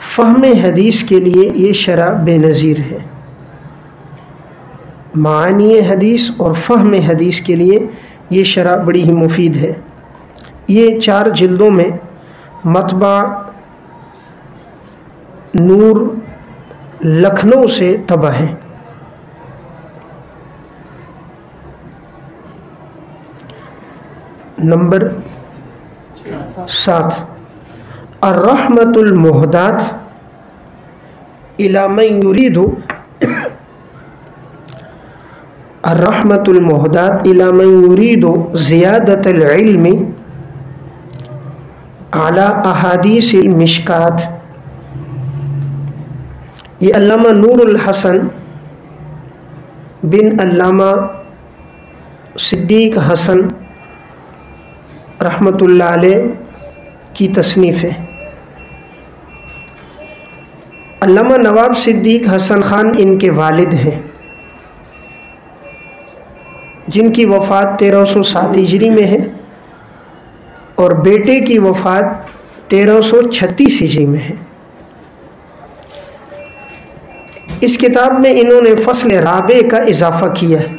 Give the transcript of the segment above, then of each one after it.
فہم حدیث کے لیے یہ شرح بے نظیر ہے۔ معانی حدیث اور فہم حدیث کے لیے یہ شرح بڑی ہی مفید ہے۔ یہ 4 جلدوں میں مطبع نور لکھنؤ سے طبع ہے۔ نمبر 7 الرحمۃ المہدات الی من یرید الرحمۃ المہدات الی من یرید زیادۃ العلم علی احادیث المشکات۔ یہ علامہ نور الحسن بن علامہ صدیق حسن رحمۃ اللہ علیہ کی تصنیف ہے۔ علامہ نواب صدیق حسن خان ان کے والد ہیں، جن کی وفات 1307 ہجری میں ہے، اور بیٹے کی وفات 1336 ہجری میں ہے۔ اس کتاب میں انہوں نے فصل رابع کا اضافہ کیا ہے۔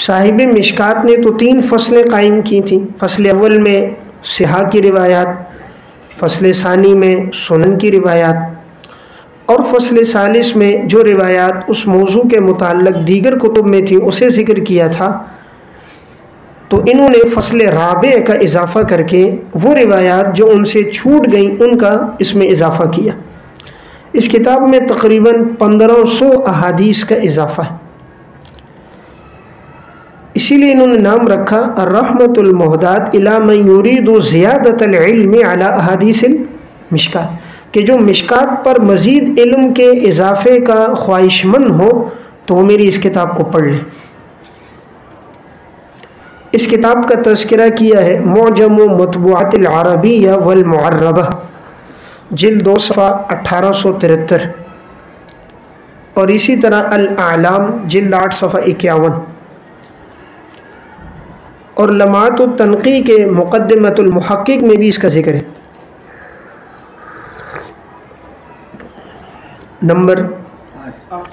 صاحب مشکات نے تو 3 فصلیں قائم کی تھیں۔ فصل اول میں صحاح کی روایات، فصل ثانی میں سنن کی روایات، اور فصل ثالث میں جو روایات اس موضوع کے متعلق دیگر کتب میں تھیں اسے ذکر کیا تھا۔ تو انہوں نے فصل رابع کا اضافہ کر کے وہ روایات جو ان سے چھوٹ گئیں ان کا اس میں اضافہ کیا۔ اس کتاب میں تقریباً 1500 احادیث کا اضافہ ہے، اسی لیے انہوں نے نام رکھا الرحمۃ المہدات الی من یرید زیادۃ العلم علی احادیث المشکات، کہ جو مشکات پر مزید علم کے اضافے کا خواہش مند ہو تو وہ میری اس کتاب کو پڑھ لے۔ اس کتاب کا تذکرہ کیا ہے معجم مطبوعات العربیہ والمعربہ، جلد 2 صفحہ 1873، اور اسی طرح الاعلام جلد 8 صفحہ 51، اور لمعات التنقی کے مقدمۃ المحقق میں بھی اس کا ذکر ہے۔ نمبر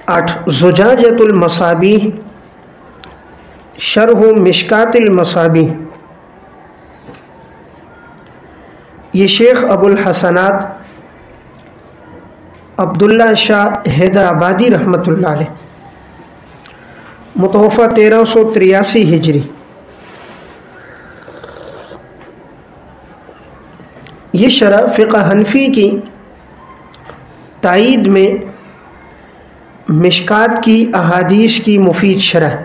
8 زجاجۃ المصابیح شرح مشکات المصابیح۔ یہ شیخ ابو الحسنات عبداللہ شاہ حیدرآبادی رحمۃ اللہ علیہ، متوفہ 1383 ہجری۔ یہ شرح فقہ حنفی کی تائید میں مشکات کی احادیث کی مفید شرح،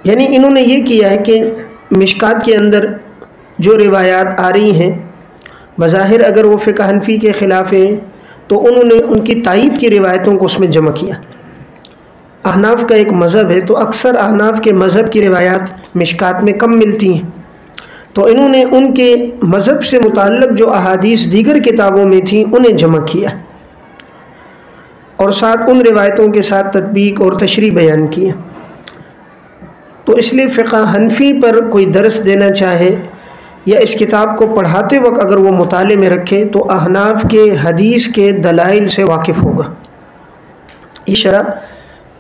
یعنی انہوں نے یہ کیا ہے کہ مشکات کے اندر جو روایات آ رہی ہیں بظاہر اگر وہ فقہ حنفی کے خلاف ہیں تو انہوں نے ان کی تائید کی روایتوں کو اس میں جمع کیا۔ احناف کا ایک مذہب ہے تو اکثر احناف کے مذہب کی روایات مشکات میں کم ملتی ہیں، تو انہوں نے ان کے مذہب سے متعلق جو احادیث دیگر کتابوں میں تھیں انہیں جمع کیا، اور ساتھ ان روایتوں کے ساتھ تطبیق اور تشریح بیان کیا۔ تو اس لیے فقہ حنفی پر کوئی درس دینا چاہے یا اس کتاب کو پڑھاتے وقت اگر وہ مطالعے میں رکھے تو احناف کے حدیث کے دلائل سے واقف ہوگا۔ یہ شرح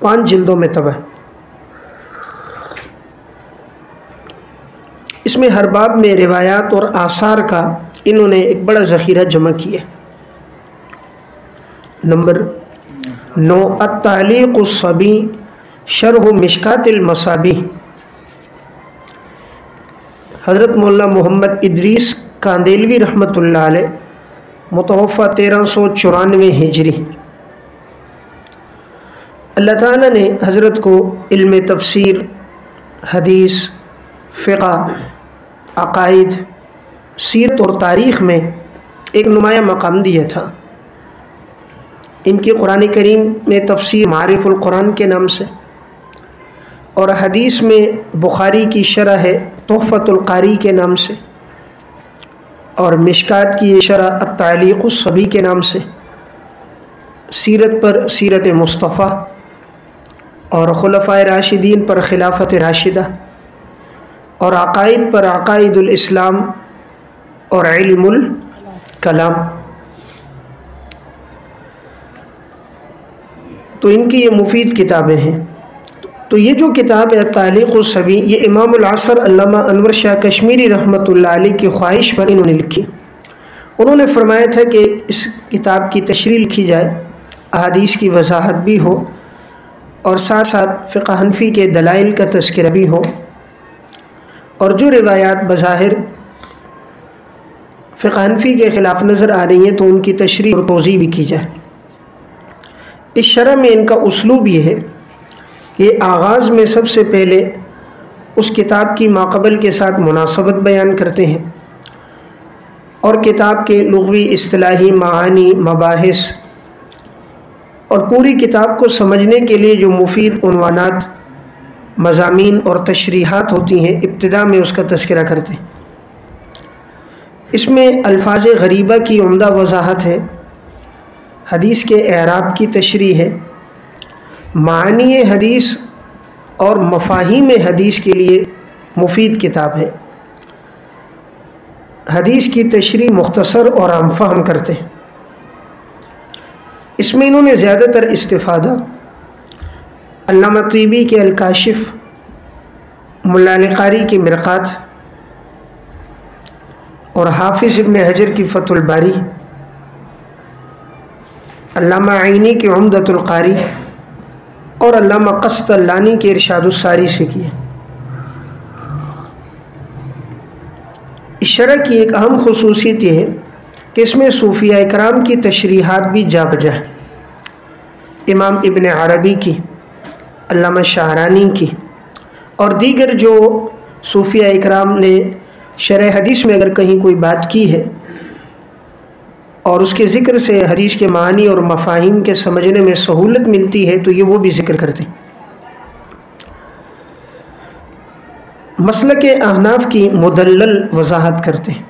5 جلدوں میں طبع ہے۔ اس میں ہر باب میں روایات اور آثار کا انہوں نے ایک بڑا ذخیرہ جمع کیا۔ نمبر 9 التعلیق الصبی شرح مشکات المصابیح۔ حضرت مولانا محمد ادریس کاندیلوی رحمۃ اللہ علیہ، متوفہ 1394 ہجری۔ اللہ تعالیٰ نے حضرت کو علم تفسیر، حدیث، فقہ، عقائد، سیرت اور تاریخ میں ایک نمایاں مقام دیا تھا۔ ان کی قرآن کریم میں تفسیر معارف القرآن کے نام سے، اور حدیث میں بخاری کی شرح ہے تحفۃ القاری کے نام سے، اور مشکات کی شرح التعلیق الصبی کے نام سے، سیرت پر سیرت مصطفیٰ، اور خلفائے راشدین پر خلافت راشدہ، اور عقائد پر عقائد الاسلام، اور علم الکلام۔ تو ان کی یہ مفید کتابیں ہیں۔ تو یہ جو کتاب ہے تعلیق الصبی، یہ امام العصر علامہ انور شاہ کشمیری رحمۃ اللہ علیہ کی خواہش پر انہوں نے لکھی۔ انہوں نے فرمایا تھا کہ اس کتاب کی تشریح لکھی جائے، احادیث کی وضاحت بھی ہو اور ساتھ ساتھ فقہ حنفی کے دلائل کا تذکرہ بھی ہو، اور جو روایات بظاہر فقہ حنفی کے خلاف نظر آ رہی ہیں تو ان کی تشریح اور توضیح بھی کی جائے۔ اس شرح میں ان کا اسلوب یہ ہے کہ آغاز میں سب سے پہلے اس کتاب کی ماقبل کے ساتھ مناسبت بیان کرتے ہیں اور کتاب کے لغوی اصطلاحی معانی، مباحث اور پوری کتاب کو سمجھنے کے لیے جو مفید عنوانات، مضامین اور تشریحات ہوتی ہیں ابتدا میں اس کا تذکرہ کرتے ہیں۔ اس میں الفاظ غریبہ کی عمدہ وضاحت ہے، حدیث کے اعراب کی تشریح ہے، معانی حدیث اور مفاہیم حدیث کے لیے مفید کتاب ہے۔ حدیث کی تشریح مختصر اور عام فہم کرتے ہیں۔ اس میں انہوں نے زیادہ تر استفادہ علامہ طیبی کے الکاشف، ملا علی قاری کی مرقات اور حافظ ابن حجر کی فتح الباری، علامہ عینی کی عمدۃ القاری اور علامہ قسطلانی کے ارشاد الساری سے کیا۔ اس شرح کی ایک اہم خصوصیت یہ ہے کہ اس میں صوفیاء کرام کی تشریحات بھی جا بجا ہے، امام ابن عربی کی، علامہ شاہرانی کی اور دیگر جو صوفیاء کرام نے شرح حدیث میں اگر کہیں کوئی بات کی ہے اور اس کے ذکر سے حدیث کے معنی اور مفاہیم کے سمجھنے میں سہولت ملتی ہے تو یہ وہ بھی ذکر کرتے ہیں۔ مسلک احناف کی مدلل وضاحت کرتے ہیں،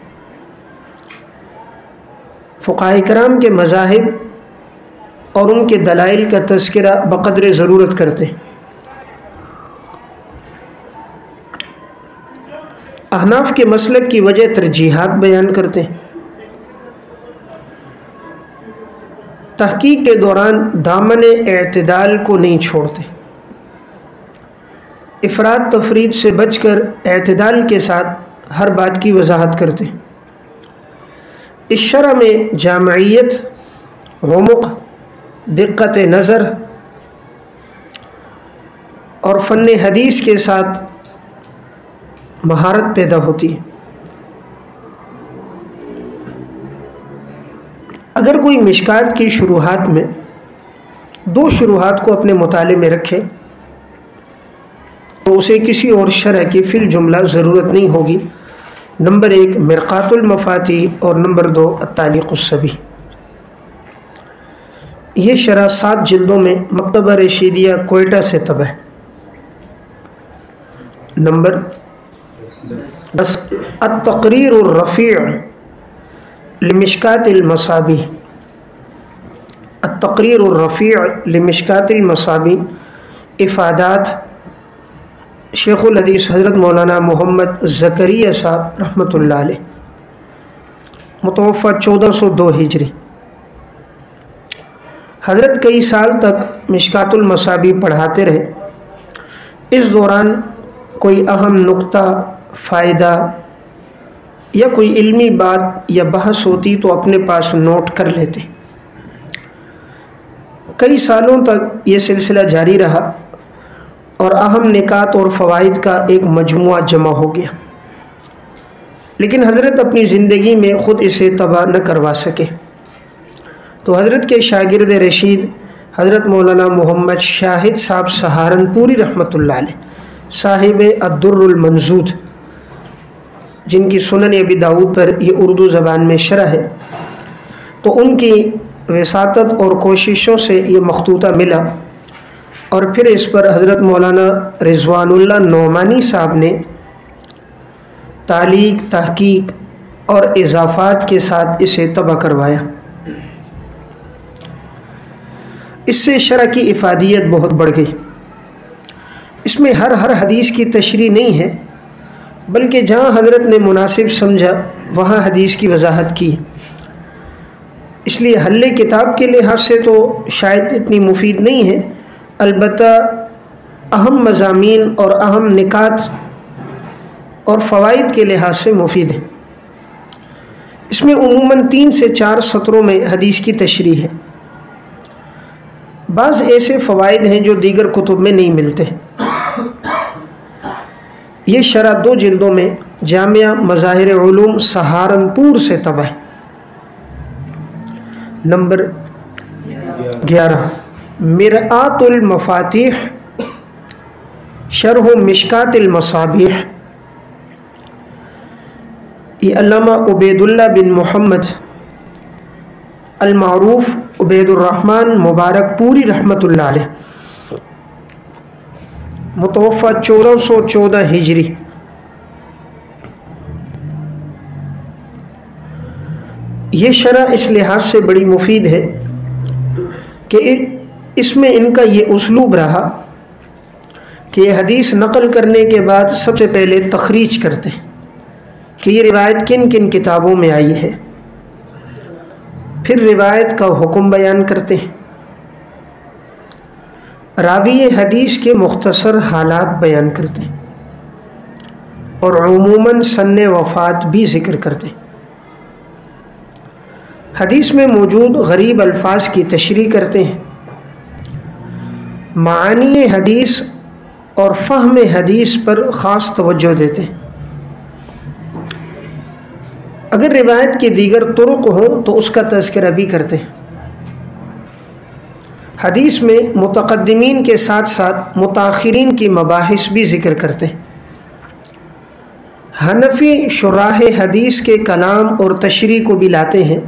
فقہاء کرام کے مذاہب اور ان کے دلائل کا تذکرہ بقدر ضرورت کرتے ہیں۔ احناف کے مسلک کی وجہ ترجیحات بیان کرتے ہیں۔ تحقیق کے دوران دامن اعتدال کو نہیں چھوڑتے، افراد تفرید سے بچ کر اعتدال کے ساتھ ہر بات کی وضاحت کرتے ہیں۔ اس شرح میں جامعیت، عمق، دقت نظر اور فن حدیث کے ساتھ مہارت پیدا ہوتی ہے۔ اگر کوئی مشکات کی شروحات میں دو شروحات کو اپنے مطالعے میں رکھے تو اسے کسی اور شرح کی فی الجملہ ضرورت نہیں ہوگی۔ نمبر 1 مرقات المفاتیح اور نمبر 2 التعلیق الصبی۔ یہ شرح 7 جلدوں میں مکتبہ رشیدیہ کوئٹہ سے طبع ہے۔ نمبر 10 التقریر الرفیع لمشکات المصابیح۔ التقریر الرفیع لمشکات المصابیح، افادات شیخ الحدیث حضرت مولانا محمد زکریا صاحب رحمۃ اللہ علیہ، متوفہ 1402 ہجری۔ حضرت کئی سال تک مشکات المصابیح پڑھاتے رہے۔ اس دوران کوئی اہم نقطہ، فائدہ یا کوئی علمی بات یا بحث ہوتی تو اپنے پاس نوٹ کر لیتے۔ کئی سالوں تک یہ سلسلہ جاری رہا اور اہم نکات اور فوائد کا ایک مجموعہ جمع ہو گیا، لیکن حضرت اپنی زندگی میں خود اسے طبع نہ کروا سکے، تو حضرت کے شاگرد رشید حضرت مولانا محمد شاہد صاحب سہارنپوری رحمۃ اللہ علیہ، صاحب الدر المنضود، جن کی سنن ابی داؤد پر یہ اردو زبان میں شرح ہے، تو ان کی وساطت اور کوششوں سے یہ مخطوطہ ملا، اور پھر اس پر حضرت مولانا رضوان اللہ نعمانی صاحب نے تعلیق، تحقیق اور اضافات کے ساتھ اسے طبع کروایا۔ اس سے شرح کی افادیت بہت بڑھ گئی۔ اس میں ہر حدیث کی تشریح نہیں ہے، بلکہ جہاں حضرت نے مناسب سمجھا وہاں حدیث کی وضاحت کی۔ اس لیے حل کتاب کے لحاظ سے تو شاید اتنی مفید نہیں ہے، البتہ اہم مضامین اور اہم نکات اور فوائد کے لحاظ سے مفید ہے۔ اس میں عموماً 3 سے 4 سطروں میں حدیث کی تشریح ہے۔ بعض ایسے فوائد ہیں جو دیگر کتب میں نہیں ملتے۔ یہ شرح 2 جلدوں میں جامعہ مظاہر علوم سہارنپور سے طبع ہے۔ نمبر 11 مرآت المفاتیح شرح مشکات المصابیح، یہ علامہ عبید اللہ بن محمد المعروف عبید الرحمن مبارک پوری رحمۃ اللہ علیہ، متوفی 1414 ہجری۔ یہ شرح اس لحاظ سے بڑی مفید ہے کہ اس میں ان کا یہ اسلوب رہا کہ یہ حدیث نقل کرنے کے بعد سب سے پہلے تخریج کرتے ہیں کہ یہ روایت کن کن کتابوں میں آئی ہے، پھر روایت کا حکم بیان کرتے ہیں، راوی حدیث کے مختصر حالات بیان کرتے ہیں اور عموماً سن وفات بھی ذکر کرتے ہیں۔ حدیث میں موجود غریب الفاظ کی تشریح کرتے ہیں، معانی حدیث اور فہم حدیث پر خاص توجہ دیتے ہیں۔ اگر روایت کے دیگر طرق ہوں تو اس کا تذکرہ بھی کرتے ہیں۔ حدیث میں متقدمین کے ساتھ ساتھ متاخرین کی مباحث بھی ذکر کرتے ہیں۔ حنفی شراح حدیث کے کلام اور تشریح کو بھی لاتے ہیں،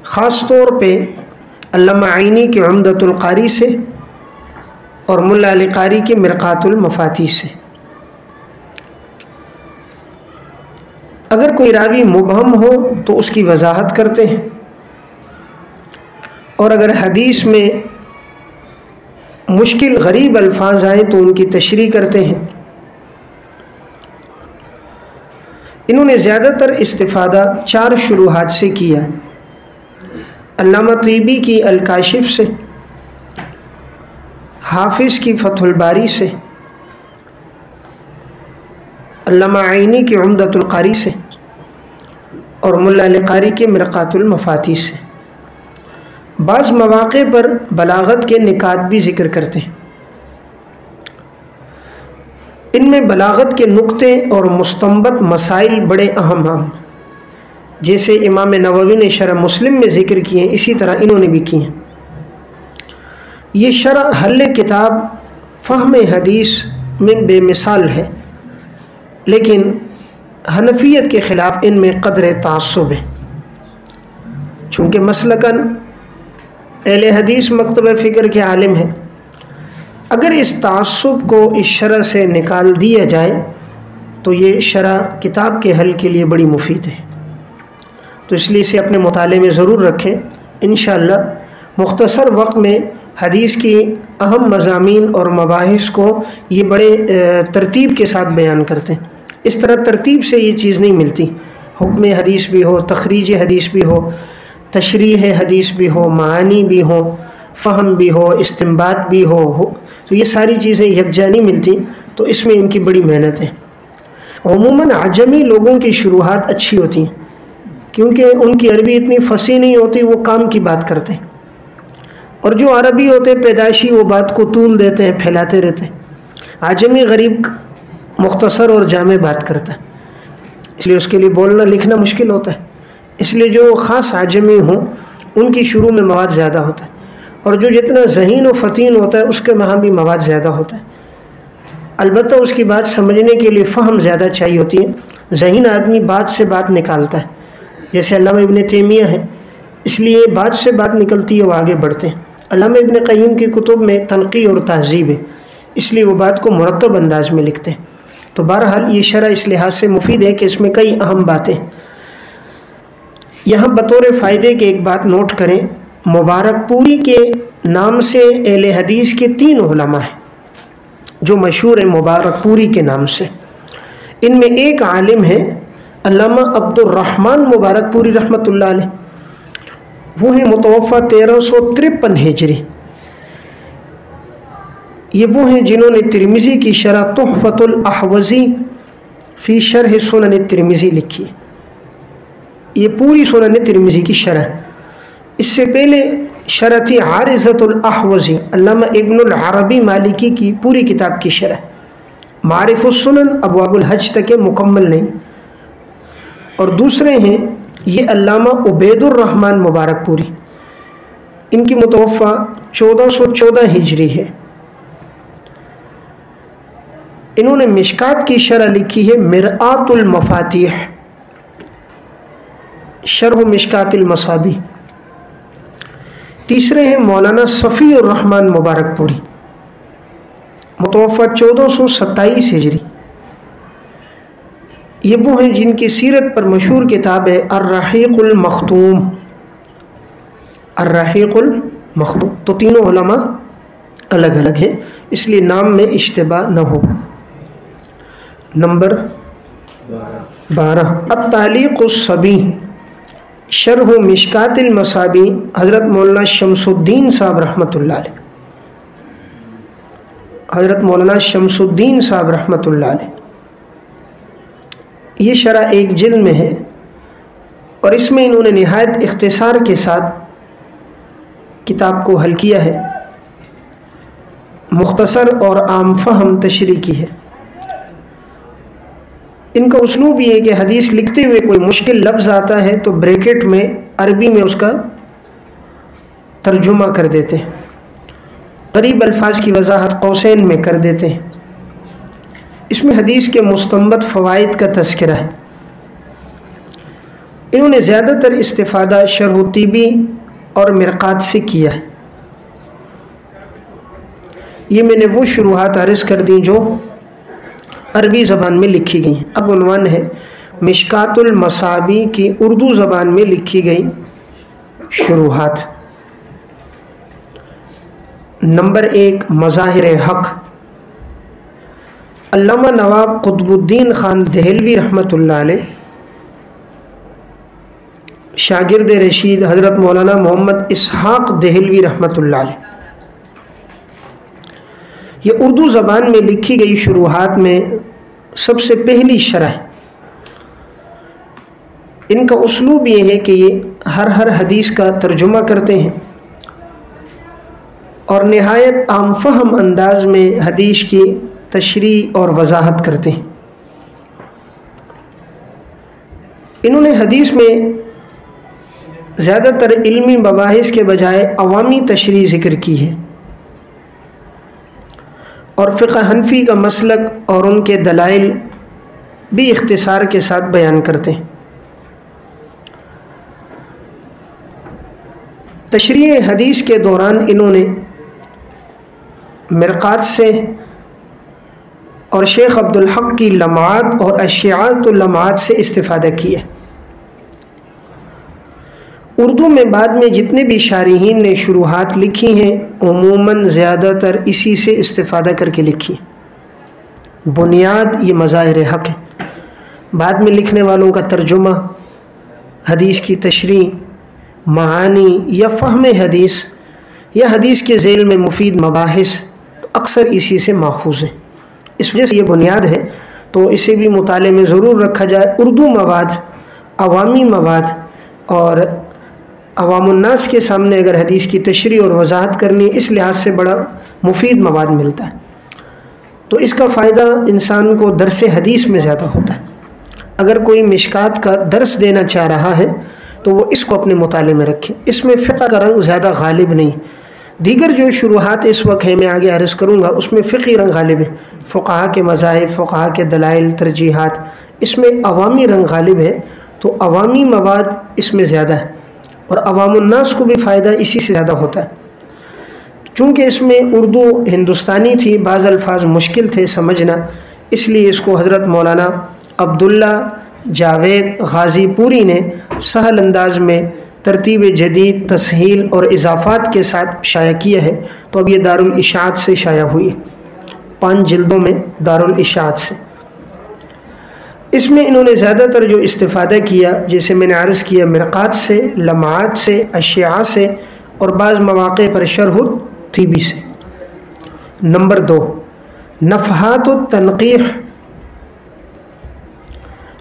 خاص طور پہ علامہ عینی کے عمدۃ القاری سے اور ملا علی قاری کے مرقات المفاتیح سے۔ اگر کوئی راوی مبہم ہو تو اس کی وضاحت کرتے ہیں، اور اگر حدیث میں مشکل غریب الفاظ آئیں تو ان کی تشریح کرتے ہیں۔ انہوں نے زیادہ تر استفادہ 4 شروحات سے کیا، علامہ طیبی کی الکاشف سے، حافظ کی فتح الباری سے، علامہ عینی کی عمدۃ القاری سے اور ملا علی قاری کے مرقات المفاتیح سے۔ بعض مواقع پر بلاغت کے نکات بھی ذکر کرتے ہیں۔ ان میں بلاغت کے نقطے اور مستنبط مسائل بڑے اہم ہیں، جیسے امام نووی نے شرح مسلم میں ذکر کیے ہیں، اسی طرح انہوں نے بھی کیے ہیں۔ یہ شرح حل کتاب فہم حدیث میں بے مثال ہے، لیکن حنفیت کے خلاف ان میں قدر تعصب ہے، چونکہ مسلکاً اہل حدیث مکتبہ فکر کے عالم ہیں۔ اگر اس تعصب کو اس شرح سے نکال دیا جائے تو یہ شرح کتاب کے حل کے لیے بڑی مفید ہے، تو اس لیے اسے اپنے مطالعے میں ضرور رکھیں۔ انشاءاللہ مختصر وقت میں حدیث کی اہم مضامین اور مباحث کو یہ بڑے ترتیب کے ساتھ بیان کرتے ہیں۔ اس طرح ترتیب سے یہ چیز نہیں ملتی، حکم حدیث بھی ہو، تخریج حدیث بھی ہو، تشریح حدیث بھی ہو، معانی بھی ہو، فہم بھی ہو، استنباط بھی ہو، تو یہ ساری چیزیں یکجا نہیں ملتی، تو اس میں ان کی بڑی محنت ہے۔ عموماً عجمی لوگوں کی شروحات اچھی ہوتی ہیں کیونکہ ان کی عربی اتنی فصیح نہیں ہوتی، وہ کام کی بات کرتے ہیں، اور جو عربی ہوتے پیدائشی وہ بات کو طول دیتے ہیں، پھیلاتے رہتے ہیں۔ عجمی غریب مختصر اور جامع بات کرتا ہے، اس لیے اس کے لیے بولنا لکھنا مشکل ہوتا ہے۔ اس لیے جو خاص عجمی ہوں ان کی شروع میں مواد زیادہ ہوتا ہے، اور جو جتنا ذہین و فطین ہوتا ہے اس کے وہاں بھی مواد زیادہ ہوتا ہے۔ البتہ اس کی بات سمجھنے کے لیے فہم زیادہ چاہیے ہوتی ہے۔ ذہین آدمی بات سے بات نکالتا ہے، جیسے علامہ ابن تیمیہ ہیں، اس لیے بات سے بات نکلتی ہے، وہ آگے بڑھتے ہیں۔ علامہ ابن قیم کی کتب میں تنقیح اور تہذیب ہے، اس لیے وہ بات کو مرتب انداز میں لکھتے ہیں۔ تو بہرحال یہ شرح اس لحاظ سے مفید ہے کہ اس میں کئی اہم باتیں ہیں۔ یہاں بطور فائدے کے ایک بات نوٹ کریں، مبارک پوری کے نام سے اہل حدیث کے 3 علماء ہیں جو مشہور ہیں مبارک پوری کے نام سے۔ ان میں ایک عالم ہے علامہ عبد الرحمن مبارک پوری رحمۃ اللہ علیہ، وہ ہیں متوفہ 1353 ہجری۔ یہ وہ ہیں جنہوں نے ترمذی کی شرح تحفۃ الاحوزی فی شرح سنن ترمذی لکھی۔ یہ پوری سنن ترمذی کی شرح۔ اس سے پہلے شرح تھی عارضۃ الاحوزی، علامہ ابن العربی مالکی کی پوری کتاب کی شرح۔ معارف السنن ابواب الحج تک مکمل نہیں۔ اور دوسرے ہیں یہ علامہ عبید الرحمن مبارک پوری، ان کی متوفہ 1414 ہجری ہے۔ انہوں نے مشکات کی شرح لکھی ہے مرآۃ المفاتیح، شرح مشکات المصابیح۔ تیسرے ہیں مولانا صفی الرحمن مبارک پوری، متوفہ 1427 ہجری۔ یہ وہ ہیں جن کی سیرت پر مشہور کتاب ہے الرحیق المختوم۔ الرحیق المختوم، تو تینوں علماء الگ الگ ہیں، اس لیے نام میں اشتباہ نہ ہو۔ نمبر 12 التعلیق الصبی، شرح مشکات المصابی، حضرت مولانا شمس الدین صاحب رحمۃ اللہ علیہ، حضرت مولانا شمس الدین صاحب رحمۃ اللہ علیہ۔ یہ شرح ایک جلد میں ہے، اور اس میں انہوں نے نہایت اختصار کے ساتھ کتاب کو حل کیا ہے، مختصر اور عام فہم تشریح کی ہے۔ ان کا اسلوب یہ ہے کہ حدیث لکھتے ہوئے کوئی مشکل لفظ آتا ہے تو بریکٹ میں عربی میں اس کا ترجمہ کر دیتے ہیں، غریب الفاظ کی وضاحت قوسین میں کر دیتے ہیں۔ اس میں حدیث کے مستنبط فوائد کا تذکرہ ہے۔ انہوں نے زیادہ تر استفادہ شرح طیبی اور مرقات سے کیا ہے۔ یہ میں نے وہ شروحات عرض کر دیں جو عربی زبان میں لکھی گئی ہیں۔ اب عنوان ہے مشکات المصابی کی اردو زبان میں لکھی گئی شروحات۔ نمبر 1 مظاہر حق، علامہ نواب قطب الدین خان دہلوی رحمۃ اللہ علیہ، شاگرد رشید حضرت مولانا محمد اسحاق دہلوی رحمۃ اللہ علیہ۔ یہ اردو زبان میں لکھی گئی شروحات میں سب سے پہلی شرح ہے۔ ان کا اسلوب یہ ہے کہ یہ ہر حدیث کا ترجمہ کرتے ہیں اور نہایت عام فہم انداز میں حدیث کی تشریح اور وضاحت کرتے ہیں۔ انہوں نے حدیث میں زیادہ تر علمی مباحث کے بجائے عوامی تشریح ذکر کی ہے، اور فقہ حنفی کا مسلک اور ان کے دلائل بھی اختصار کے ساتھ بیان کرتے ہیں۔ تشریح حدیث کے دوران انہوں نے مرقات سے اور شیخ عبدالحق کی لمعات اور اشعاعۃ اللمعات سے استفادہ کیا۔ اردو میں بعد میں جتنے بھی شارحین نے شروحات لکھی ہیں عموماً زیادہ تر اسی سے استفادہ کر کے لکھی۔ بنیاد یہ مظاہر حق ہے، بعد میں لکھنے والوں کا ترجمہ، حدیث کی تشریح، معانی یا فہم حدیث یا حدیث کے ذیل میں مفید مباحث اکثر اسی سے ماخوذ ہیں۔ اس وجہ سے یہ بنیاد ہے، تو اسے بھی مطالعے میں ضرور رکھا جائے۔ اردو مواد، عوامی مواد اور عوام الناس کے سامنے اگر حدیث کی تشریح اور وضاحت کرنی، اس لحاظ سے بڑا مفید مواد ملتا ہے، تو اس کا فائدہ انسان کو درس حدیث میں زیادہ ہوتا ہے۔ اگر کوئی مشکات کا درس دینا چاہ رہا ہے تو وہ اس کو اپنے مطالعے میں رکھے، اس میں فقہ کا رنگ زیادہ غالب نہیں۔ دیگر جو شروحات اس وقت ہے میں آگے عرض کروں گا، اس میں فقہی رنگ غالب ہے، فقہا کے مذاہب، فقہا کے دلائل، ترجیحات، اس میں عوامی رنگ غالب ہے، تو عوامی مواد اس میں زیادہ ہے اور عوام الناس کو بھی فائدہ اسی سے زیادہ ہوتا ہے۔ چونکہ اس میں اردو ہندوستانی تھی، بعض الفاظ مشکل تھے سمجھنا، اس لیے اس کو حضرت مولانا عبداللہ جاوید غازی پوری نے سہل انداز میں ترتیب جدید، تسہیل اور اضافات کے ساتھ شائع کیا ہے، تو اب یہ دارالاشاعت سے شائع ہوئی ہے، 5 جلدوں میں دارالاشاعت سے۔ اس میں انہوں نے زیادہ تر جو استفادہ کیا، جیسے میں نے عرض کیا، مرقات سے، لمعات سے، اشعاع سے، اور بعض مواقع پر شرح الطیبی سے۔ نمبر 2، نفحات التنقیح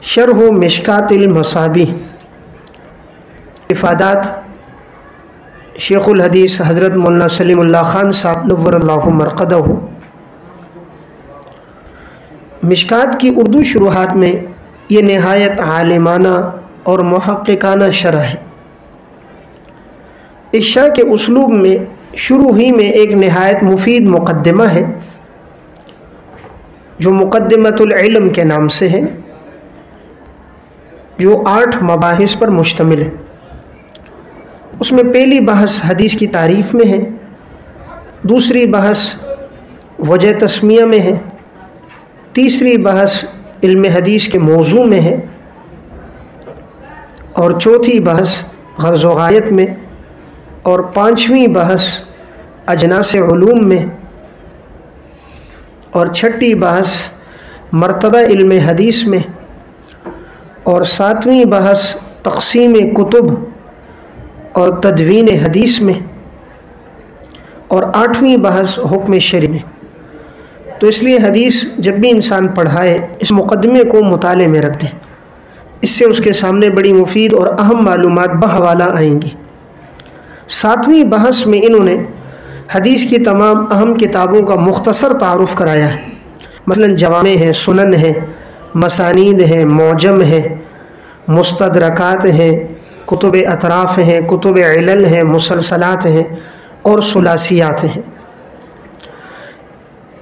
شرح مشکات المصابیح۔ افادات شیخ الحدیث حضرت مولانا سلیم اللہ خان صاحب نور اللہ مرقدہ۔ مشکات کی اردو شروحات میں یہ نہایت عالمانہ اور محققانہ شرح ہے۔ اس شرح کے اسلوب میں شروع ہی میں ایک نہایت مفید مقدمہ ہے جو مقدمۃ العلم کے نام سے ہے، جو 8 مباحث پر مشتمل ہے۔ اس میں پہلی بحث حدیث کی تعریف میں ہے، دوسری بحث وجہ تسمیہ میں ہے، تیسری بحث علم حدیث کے موضوع میں ہے، اور چوتھی بحث غرض و غایت میں، اور 5ویں بحث اجناس علوم میں، اور 6ٹھی بحث مرتبہ علم حدیث میں، اور 7ویں بحث تقسیم کتب اور تدوین حدیث میں، اور 8ویں بحث حکم شرعی میں۔ تو اس لیے حدیث جب بھی انسان پڑھائے اس مقدمے کو مطالعے میں رکھ دیں، اس سے اس کے سامنے بڑی مفید اور اہم معلومات بحوالہ آئیں گی۔ 7ویں بحث میں انہوں نے حدیث کی تمام اہم کتابوں کا مختصر تعارف کرایا ہے، مثلا جوامع ہیں، سنن ہیں، مسانید ہیں، معجم ہیں، مستدرکات ہیں، کتب اطراف ہیں، کتب علل ہیں، مسلسلات ہیں، اور ثلاثیات ہیں۔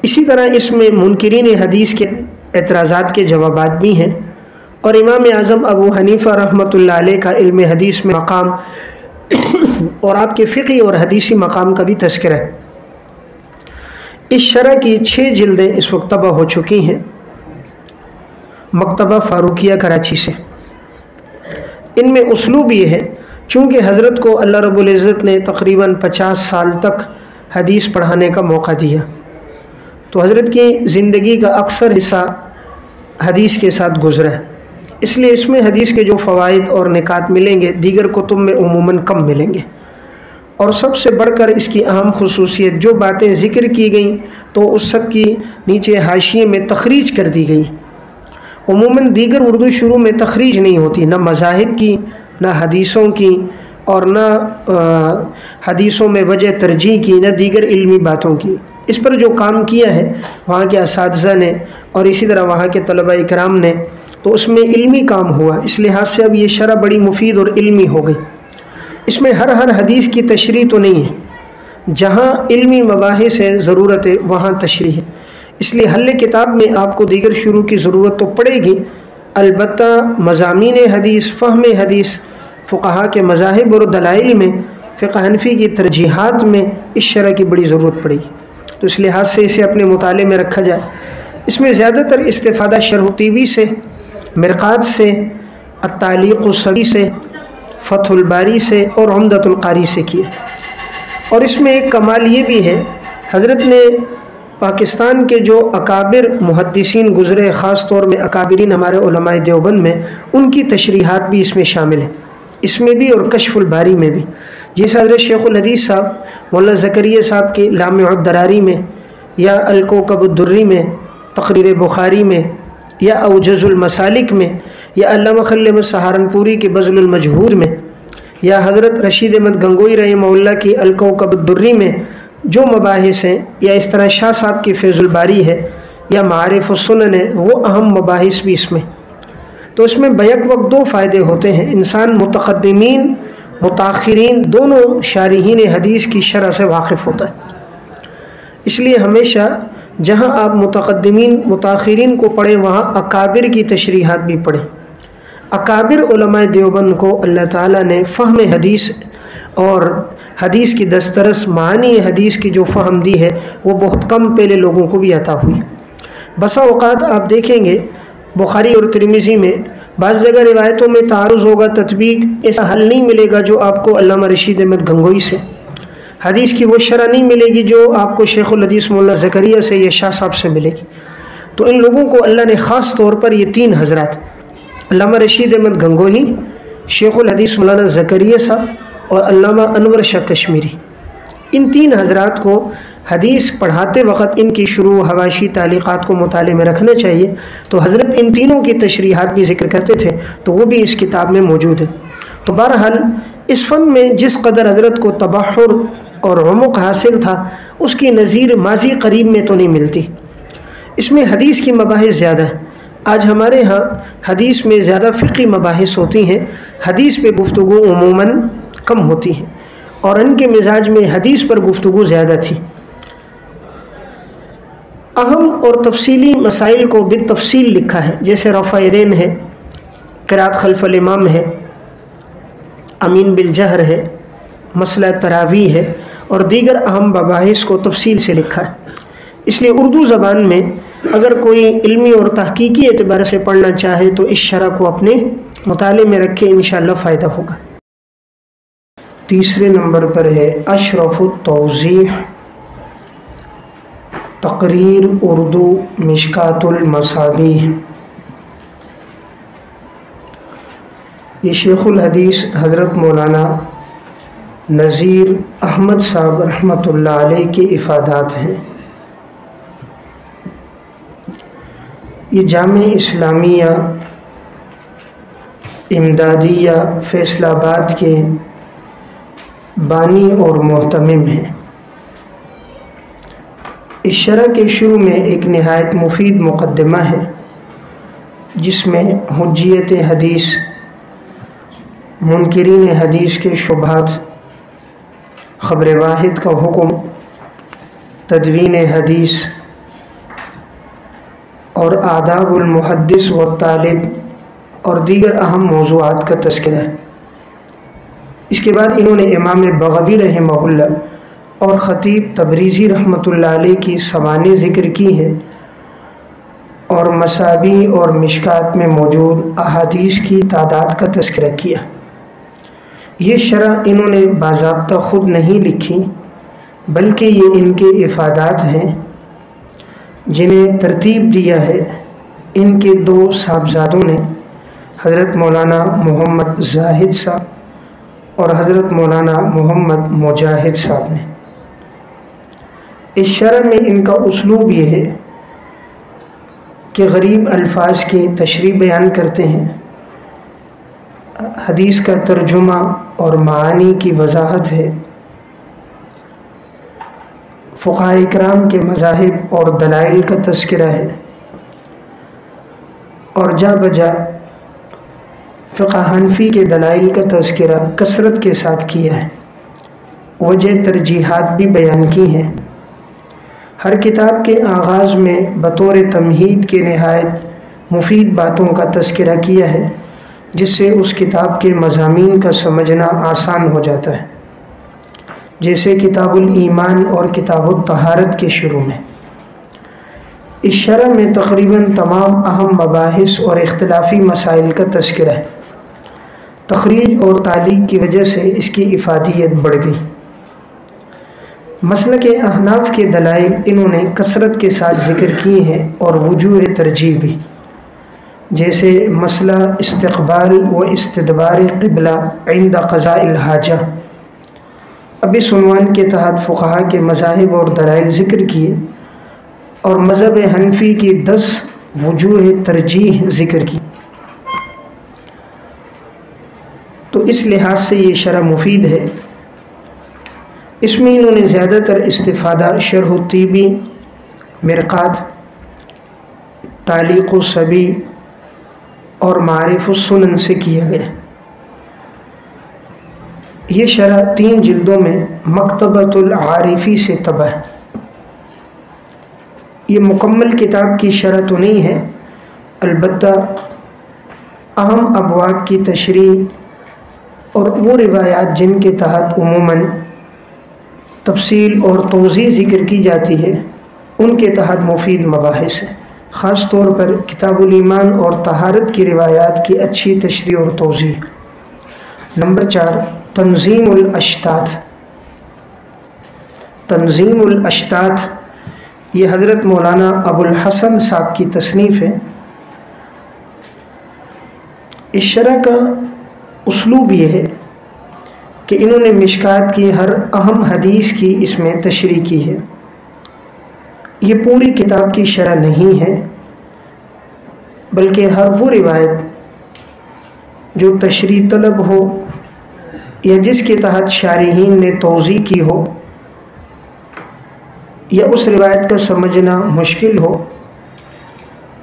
اسی طرح اس میں منکرین حدیث کے اعتراضات کے جوابات بھی ہیں، اور امام اعظم ابو حنیفہ رحمۃ اللہ علیہ کا علم حدیث میں مقام اور آپ کے فقہی اور حدیثی مقام کا بھی تذکرہ ہے۔ اس شرح کی 6 جلدیں اس وقت طبع ہو چکی ہیں مکتبہ فاروقیہ کراچی سے۔ ان میں اسلوب یہ ہے، چونکہ حضرت کو اللہ رب العزت نے تقریباً 50 سال تک حدیث پڑھانے کا موقع دیا، تو حضرت کی زندگی کا اکثر حصہ حدیث کے ساتھ گزرا ہے، اس لیے اس میں حدیث کے جو فوائد اور نکات ملیں گے دیگر کتب میں عموماً کم ملیں گے۔ اور سب سے بڑھ کر اس کی اہم خصوصیت، جو باتیں ذکر کی گئیں تو اس سب کی نیچے حاشیے میں تخریج کر دی گئی۔ عموماً دیگر اردو شروع میں تخریج نہیں ہوتی، نہ مذاہب کی، نہ حدیثوں کی، اور نہ حدیثوں میں وجہ ترجیح کی، نہ دیگر علمی باتوں کی۔ اس پر جو کام کیا ہے وہاں کے اساتذہ نے اور اسی طرح وہاں کے طلباء کرام نے، تو اس میں علمی کام ہوا، اس لحاظ سے اب یہ شرح بڑی مفید اور علمی ہو گئی۔ اس میں ہر حدیث کی تشریح تو نہیں ہے، جہاں علمی مباحث ہے، ضرورت ہے، وہاں تشریح ہے۔ اس لیے حل کتاب میں آپ کو دیگر شروع کی ضرورت تو پڑے گی، البتہ مضامین حدیث، فہم حدیث، فقہا کے مذاہب اور دلائل میں، فقہ حنفی کی ترجیحات میں اس شرح کی بڑی ضرورت پڑے گی، تو اس لحاظ سے اسے اپنے مطالعے میں رکھا جائے۔ اس میں زیادہ تر استفادہ شرح طیبی سے، مرقات سے، التعلیق الصغیر سے، فتح الباری سے اور عمدۃ القاری سے کیا۔ اور اس میں ایک کمال یہ بھی ہے، حضرت نے پاکستان کے جو اکابر محدثین گزرے، خاص طور میں اکابرین ہمارے علماء دیوبند میں، ان کی تشریحات بھی اس میں شامل ہیں، اس میں بھی اور کشف الباری میں بھی، جیسے حضرت شیخ الحدیث صاحب مولانا زکریا صاحب کی لامع الدراری میں، یا الکوکب الدری میں، تقریر بخاری میں، یا اوجز المسالک میں، یا علامہ خلیل احمد سہارنپوری کے بذل المجہود میں، یا حضرت رشید احمد گنگوئی رحمہ اللہ کی الکوکب الدری میں جو مباحث ہیں، یا اس طرح شاہ صاحب کی فیض الباری ہے، یا معارف السنن ہے، وہ اہم مباحث بھی اس میں۔ تو اس میں بیک وقت 2 فائدے ہوتے ہیں، انسان متقدمین متاخرین دونوں شارحین حدیث کی شرح سے واقف ہوتا ہے۔ اس لیے ہمیشہ جہاں آپ متقدمین متاخرین کو پڑھیں وہاں اکابر کی تشریحات بھی پڑھیں۔ اکابر علماء دیوبند کو اللہ تعالیٰ نے فہم حدیث اور حدیث کی دسترس، معانی حدیث کی جو فہم دی ہے وہ بہت کم پہلے لوگوں کو بھی عطا ہوئی۔ بسا اوقات آپ دیکھیں گے بخاری اور ترمذی میں بعض جگہ روایتوں میں تعارض ہوگا، تطبیق ایسا حل نہیں ملے گا جو آپ کو علامہ رشید احمد گنگوئی سے، حدیث کی وہ شرح نہیں ملے گی جو آپ کو شیخ الحدیث مولانا زکریا سے یا شاہ صاحب سے ملے گی۔ تو ان لوگوں کو اللہ نے خاص طور پر یہ 3 حضرات علامہ رشید احمد گنگوہی، شیخ الحدیث مولانا زکریا صاحب اور علامہ انور شاہ کشمیری، ان 3 حضرات کو حدیث پڑھاتے وقت ان کی شروع حواشی تعلیقات کو مطالعے میں رکھنا چاہیے۔ تو حضرت ان تینوں کی تشریحات بھی ذکر کرتے تھے، تو وہ بھی اس کتاب میں موجود ہے۔ تو بہرحال اس فن میں جس قدر حضرت کو تبحر اور عمق حاصل تھا، اس کی نظیر ماضی قریب میں تو نہیں ملتی۔ اس میں حدیث کی مباحث زیادہ ہیں۔ آج ہمارے ہاں حدیث میں زیادہ فقہی مباحث ہوتی ہیں، حدیث پہ گفتگو عموماً کم ہوتی ہیں، اور ان کے مزاج میں حدیث پر گفتگو زیادہ تھی۔ اہم اور تفصیلی مسائل کو بالتفصیل لکھا ہے، جیسے رفع یدین ہے، قرات خلف الامام ہے، امین بالجہر ہے، مسئلہ تراویح ہے، اور دیگر اہم مباحث کو تفصیل سے لکھا ہے۔ اس لیے اردو زبان میں اگر کوئی علمی اور تحقیقی اعتبار سے پڑھنا چاہے تو اس شرح کو اپنے مطالعے میں رکھے، انشاءاللہ فائدہ ہوگا۔ تیسرے نمبر پر ہے اشرف التوضیح، تقریر اردو مشکات المصابیح۔ یہ شیخ الحدیث حضرت مولانا نذیر احمد صاحب رحمۃ اللہ علیہ کے افادات ہیں۔ یہ جامع اسلامیہ امدادیہ فیصل آباد کے بانی اور محتمم ہیں۔ اس شرح کے شروع میں ایک نہایت مفید مقدمہ ہے، جس میں حجیت حدیث، منکرین حدیث کے شبہات، خبر واحد کا حکم، تدوین حدیث اور آداب المحدث و طالب اور دیگر اہم موضوعات کا تذکرہ ہے۔ اس کے بعد انہوں نے امام بغوی رحمہ اللہ اور خطیب تبریزی رحمۃ اللہ علیہ کی سوانح ذکر کی ہیں، اور مصابیح اور مشکات میں موجود احادیث کی تعداد کا تذکرہ کیا۔ یہ شرح انہوں نے باضابطہ خود نہیں لکھی، بلکہ یہ ان کے افادات ہیں جنہیں ترتیب دیا ہے ان کے 2 صاحبزادوں نے، حضرت مولانا محمد زاہد صاحب اور حضرت مولانا محمد مجاہد صاحب نے۔ اس شرح میں ان کا اسلوب یہ ہے کہ غریب الفاظ کی تشریح بیان کرتے ہیں، حدیث کا ترجمہ اور معانی کی وضاحت ہے، فقہاء اکرام کے مذاہب اور دلائل کا تذکرہ ہے، اور جا بجا فقہ حنفی کے دلائل کا تذکرہ کثرت کے ساتھ کیا ہے، وجہ ترجیحات بھی بیان کی ہیں۔ ہر کتاب کے آغاز میں بطور تمہید کے نہایت مفید باتوں کا تذکرہ کیا ہے، جس سے اس کتاب کے مضامین کا سمجھنا آسان ہو جاتا ہے، جیسے کتاب الایمان اور کتاب الطہارت کے شروع میں۔ اس شرح میں تقریباً تمام اہم مباحث اور اختلافی مسائل کا تذکرہ ہے۔ تخریج اور تعلیق کی وجہ سے اس کی افادیت بڑھ گئی۔ مسلک احناف کے دلائل انہوں نے کثرت کے ساتھ ذکر کی ہیں، اور وجوہ ترجیح بھی، جیسے مسئلہ استقبال و استدبار قبلہ عند قضاء الحاجہ۔ اب اس عنوان کے تحت فقہاء کے مذاہب اور دلائل ذکر کیے، اور مذہب حنفی کی 10 وجوہ ترجیح ذکر کی۔ تو اس لحاظ سے یہ شرح مفید ہے۔ اس میں انہوں نے زیادہ تر استفادہ شرح الطیبی، مرقات، تعلیق الصبی اور معارف السنن سے کیا گیا۔ یہ شرح 3 جلدوں میں مکتبۃ العارفی سے طبع ہے۔ یہ مکمل کتاب کی شرح تو نہیں ہے، البتہ اہم ابواب کی تشریح اور وہ روایات جن کے تحت عموماً تفصیل اور توضیح ذکر کی جاتی ہے، ان کے تحت مفید مباحث ہیں۔ خاص طور پر کتاب الایمان اور طہارت کی روایات کی اچھی تشریح اور توضیح۔ نمبر 4، تنظیم الاشتات۔ تنظیم الاشتات یہ حضرت مولانا ابو الحسن صاحب کی تصنیف ہے۔ اس شرح کا اسلوب یہ ہے کہ انہوں نے مشکات کی ہر اہم حدیث کی اس میں تشریح کی ہے۔ یہ پوری کتاب کی شرح نہیں ہے، بلکہ ہر وہ روایت جو تشریح طلب ہو یا جس کے تحت شارحین نے توضیح کی ہو یا اس روایت کو سمجھنا مشکل ہو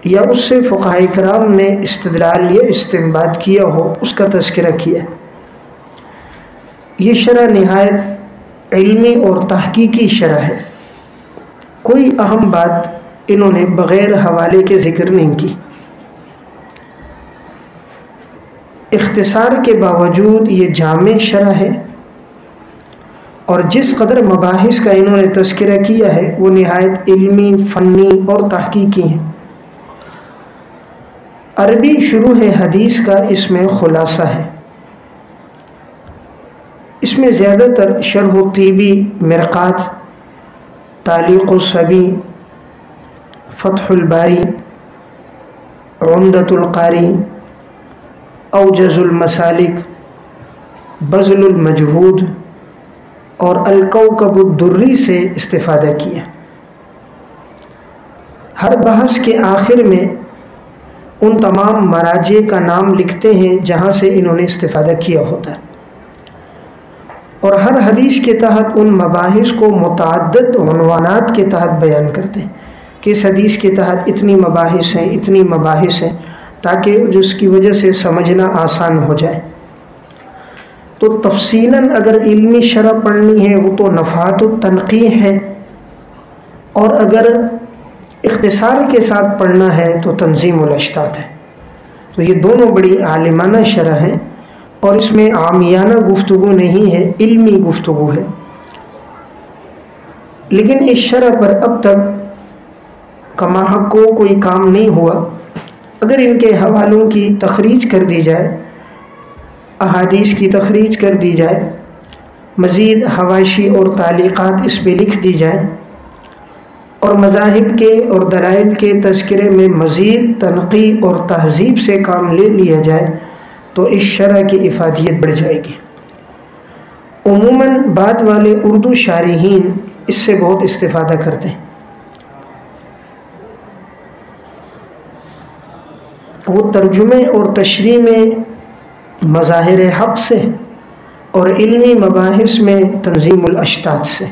یا اس سے فقہاء کرام نے استدلال یا استنباط کیا ہو، اس کا تذکرہ کیا۔ یہ شرح نہایت علمی اور تحقیقی شرح ہے۔ کوئی اہم بات انہوں نے بغیر حوالے کے ذکر نہیں کی۔ اختصار کے باوجود یہ جامع شرح ہے، اور جس قدر مباحث کا انہوں نے تذکرہ کیا ہے وہ نہایت علمی، فنی اور تحقیقی ہیں۔ عربی شروح حدیث کا اس میں خلاصہ ہے۔ اس میں زیادہ تر شرح طیبی، مرقات، تعلیق الصبی، فتح الباری، عمدۃ القاری، اوجز المسالک، بذل المجہود اور الکوکب الدری سے استفادہ کیا۔ ہر بحث کے آخر میں ان تمام مراجع کا نام لکھتے ہیں جہاں سے انہوں نے استفادہ کیا ہوتا ہے، اور ہر حدیث کے تحت ان مباحث کو متعدد عنوانات کے تحت بیان کرتے ہیں کہ اس حدیث کے تحت اتنی مباحث ہیں، اتنی مباحث ہیں، تاکہ جس کی وجہ سے سمجھنا آسان ہو جائے۔ تو تفصیلاً اگر علمی شرح پڑھنی ہے وہ تو نفحات التنقیح ہے، اور اگر اختصار کے ساتھ پڑھنا ہے تو تنظیم الاشتات ہے۔ تو یہ دونوں بڑی عالمانہ شرح ہیں، اور اس میں عامیانہ گفتگو نہیں ہے، علمی گفتگو ہے۔ لیکن اس شرح پر اب تک کما حق کو کوئی کام نہیں ہوا۔ اگر ان کے حوالوں کی تخریج کر دی جائے، احادیث کی تخریج کر دی جائے، مزید حواشی اور تعلیقات اس پہ لکھ دی جائیں، اور مذاہب کے اور دلائل کے تذکرے میں مزید تنقیح اور تہذیب سے کام لے لیا جائے تو اس شرح کی افادیت بڑھ جائے گی۔ عموماً بعد والے اردو شارحین اس سے بہت استفادہ کرتے ہیں۔ وہ ترجمے اور تشریح میں مظاہر حق سے اور علمی مباحث میں تنظیم الاشتات سے۔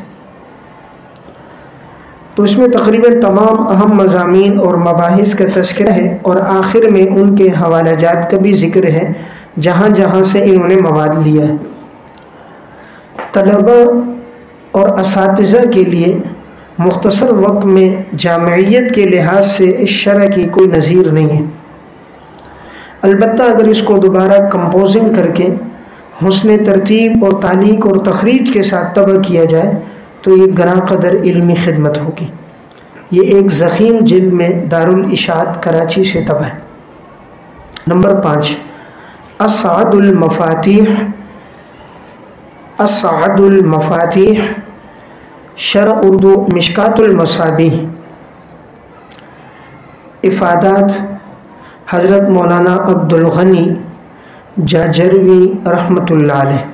تو اس میں تقریباً تمام اہم مضامین اور مباحث کا تذکرہ ہے، اور آخر میں ان کے حوالہ جات کا بھی ذکر ہے جہاں جہاں سے انہوں نے مواد لیا ہے۔ طلباء اور اساتذہ کے لیے مختصر وقت میں جامعیت کے لحاظ سے اس شرح کی کوئی نظیر نہیں ہے۔ البتہ اگر اس کو دوبارہ کمپوزنگ کر کے حسن ترتیب اور تعلیق اور تخریج کے ساتھ طبع کیا جائے تو یہ گراں قدر علمی خدمت ہوگی۔ یہ ایک ضخیم جلد میں دارالاشاعت کراچی سے طبع ہے۔ نمبر 5، اسعد المفاتیح، اسعد المفاتیح، شرح اردو مشکات المصابیح۔ افادات حضرت مولانا عبدالغنی جاجروی رحمۃ اللہ علیہ۔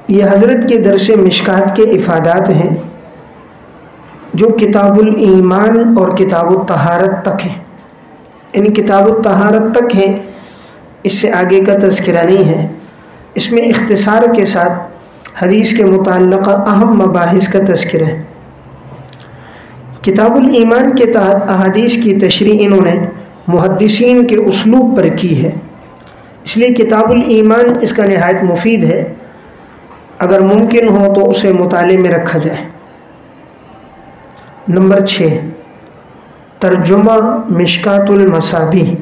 یہ حضرت کے درس مشکات کے افادات ہیں جو کتاب الایمان اور کتاب الطہارت تک ہیں، یعنی کتاب الطہارت تک ہیں، اس سے آگے کا تذکرہ نہیں ہے۔ اس میں اختصار کے ساتھ حدیث کے متعلقہ اہم مباحث کا تذکرہ ہے۔ کتاب الایمان کے تحت احادیث کی تشریح انہوں نے محدثین کے اسلوب پر کی ہے، اس لیے کتاب الایمان اس کا نہایت مفید ہے، اگر ممکن ہو تو اسے مطالعے میں رکھا جائے۔ نمبر 6، ترجمہ مشکات المصابیح،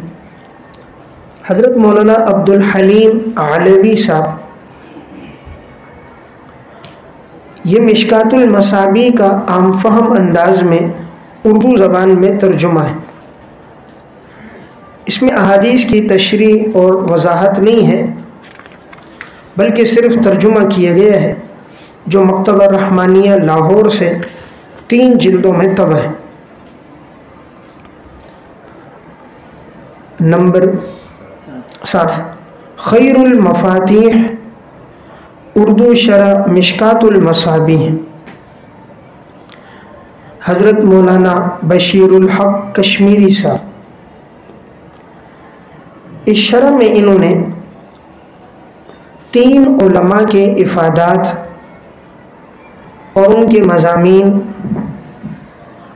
حضرت مولانا عبدالحلیم علوی صاحب۔ یہ مشکات المصابیح کا عام فہم انداز میں اردو زبان میں ترجمہ ہے۔ اس میں احادیث کی تشریح اور وضاحت نہیں ہے، بلکہ صرف ترجمہ کیا گیا ہے جو مکتبہ رحمانیہ لاہور سے 3 جلدوں میں طبع ہے۔ نمبر 7 خیر المفاتیح اردو شرح مشکات المصابیح، حضرت مولانا بشیر الحق کشمیری صاحب۔ اس شرح میں انہوں نے 3 علماء کے افادات اور ان کے مضامین